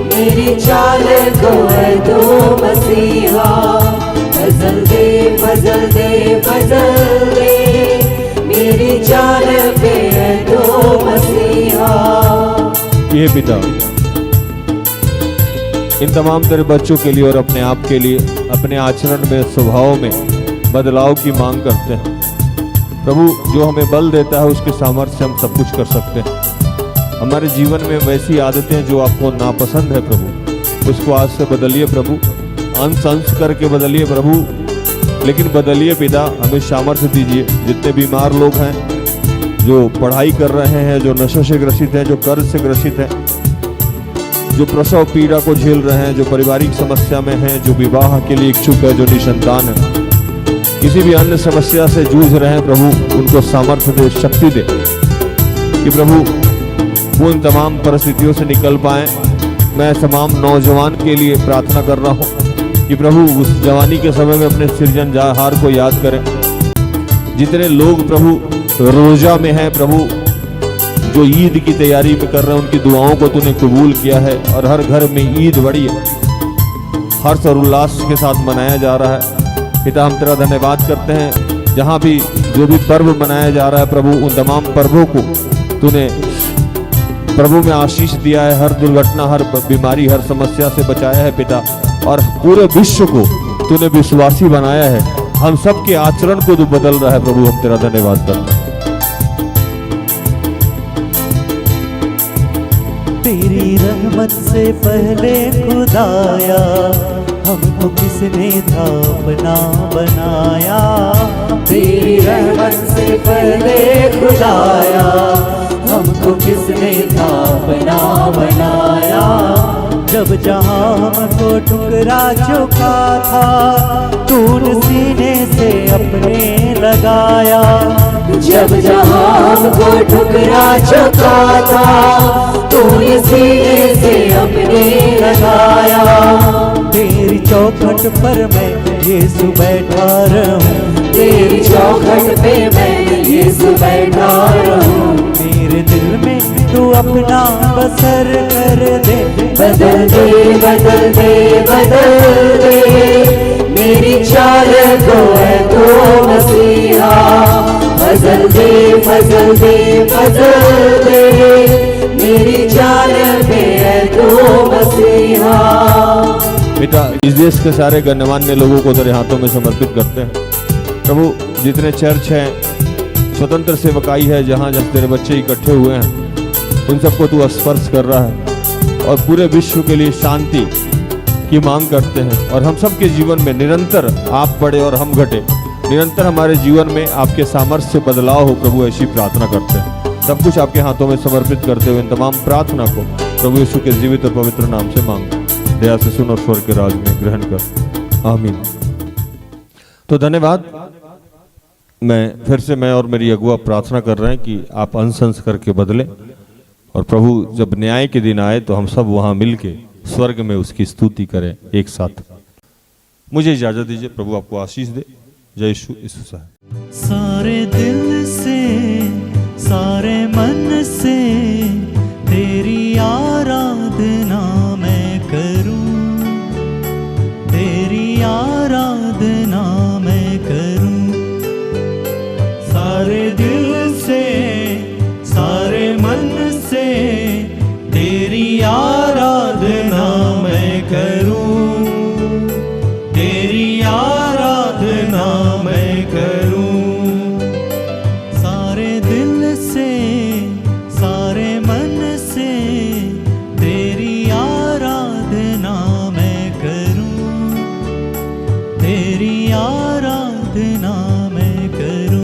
मेरी चाल को है तू मसीहा, बदल दे बदल दे बदल दे, मेरी चाल पे है तू मसीहा। ये पिता इन तमाम तेरे बच्चों के लिए और अपने आप के लिए अपने आचरण में, स्वभाव में बदलाव की मांग करते हैं। प्रभु जो हमें बल देता है उसके सामर्थ्य से हम सब कुछ कर सकते हैं। हमारे जीवन में वैसी आदतें जो आपको नापसंद है प्रभु, उसको आज से बदलिए प्रभु, अंश अंश करके बदलिए प्रभु, लेकिन बदलिए पिता, हमें सामर्थ्य दीजिए। जितने बीमार लोग हैं, जो पढ़ाई कर रहे हैं, जो नशे से ग्रसित हैं, जो कर्ज से ग्रसित हैं, जो प्रसव पीड़ा को झेल रहे हैं, जो पारिवारिक समस्या में हैं, जो विवाह के लिए इच्छुक है, जो निसंतान है, किसी भी अन्य समस्या से जूझ रहे हैं प्रभु, उनको सामर्थ्य दे, शक्ति दे कि प्रभु वो इन तमाम परिस्थितियों से निकल पाएं। मैं तमाम नौजवान के लिए प्रार्थना कर रहा हूं कि प्रभु उस जवानी के समय में अपने सृजनहार को याद करें। जितने लोग प्रभु रोजा में हैं प्रभु, जो ईद की तैयारी में कर रहे हैं, उनकी दुआओं को तूने कबूल किया है और हर घर में ईद बड़ी हर्ष और उल्लास के साथ मनाया जा रहा है। पिता हम तेरा धन्यवाद करते हैं, जहाँ भी जो भी पर्व मनाया जा रहा है प्रभु, उन तमाम पर्वों को तूने प्रभु में आशीष दिया है, हर दुर्घटना, हर बीमारी, हर समस्या से बचाया है पिता, और पूरे विश्व को तूने विश्वासी बनाया है। हम सब के आचरण को तू बदल रहा है प्रभु, हम तेरा धन्यवाद करते हैं। तेरी रहमत से पहले खुदाया, हमको किसने था अपना बनाया, तेरी रहमत से पहले खुदाया, हमको किसने था अपना बनाया। जब जहाँ हमको ठुकरा चुका था, तूने सीने से अपने लगाया, जब जहाँ हमको ठुकरा चुका था, तूने सीने से अपने लगाया। तेरी चौखट पर मैं यीशु बैठा रहूं, तेरी चौखट पे मैं यीशु बैठा रहूं, मेरे दिल में तू अपना बसर कर दे, बदल दे बदल दे बदल दे, मेरी चाल को है तो मसीहा, बदल दे बदल दे बदल दे, मेरी चाल पे है तो मसीहा। बेटा इस देश के सारे गण्यमान्य लोगों को तेरे हाथों में समर्पित करते हैं प्रभु। जितने चर्च हैं, स्वतंत्र सेवकाई है, जहाँ जहाँ तेरे बच्चे इकट्ठे हुए हैं, उन सबको तू स्पर्श कर रहा है और पूरे विश्व के लिए शांति की मांग करते हैं। और हम सब के जीवन में निरंतर आप बढ़े और हम घटे, निरंतर हमारे जीवन में आपके सामर्थ्य से बदलाव हो प्रभु, ऐसी प्रार्थना करते हैं। सब कुछ आपके हाथों में समर्पित करते हुए इन तमाम प्रार्थना को प्रभु यीशु के जीवित और पवित्र नाम से मांगते, दया से सुन और स्वर्ग के राज में ग्रहण कर, आमीन। तो धन्यवाद। मैं और मेरी अगुआ प्रार्थना कर रहे हैं कि आप अंश करके बदलें, और प्रभु जब न्याय के दिन आए तो हम सब वहां मिलके स्वर्ग में उसकी स्तुति करें एक साथ। मुझे इजाजत दीजिए, प्रभु आपको आशीष दे। जय यीशु साहब। सारे दिल से सारे मन से तेरी आराधना मैं करूं, तेरी आराधना मैं करूं। सारे दिल से सारे मन से तेरी आराधना मैं करूं, तेरी आराधना मैं करूं। सारे दिल से सारे मन से तेरी आराधना मैं करूं, तेरी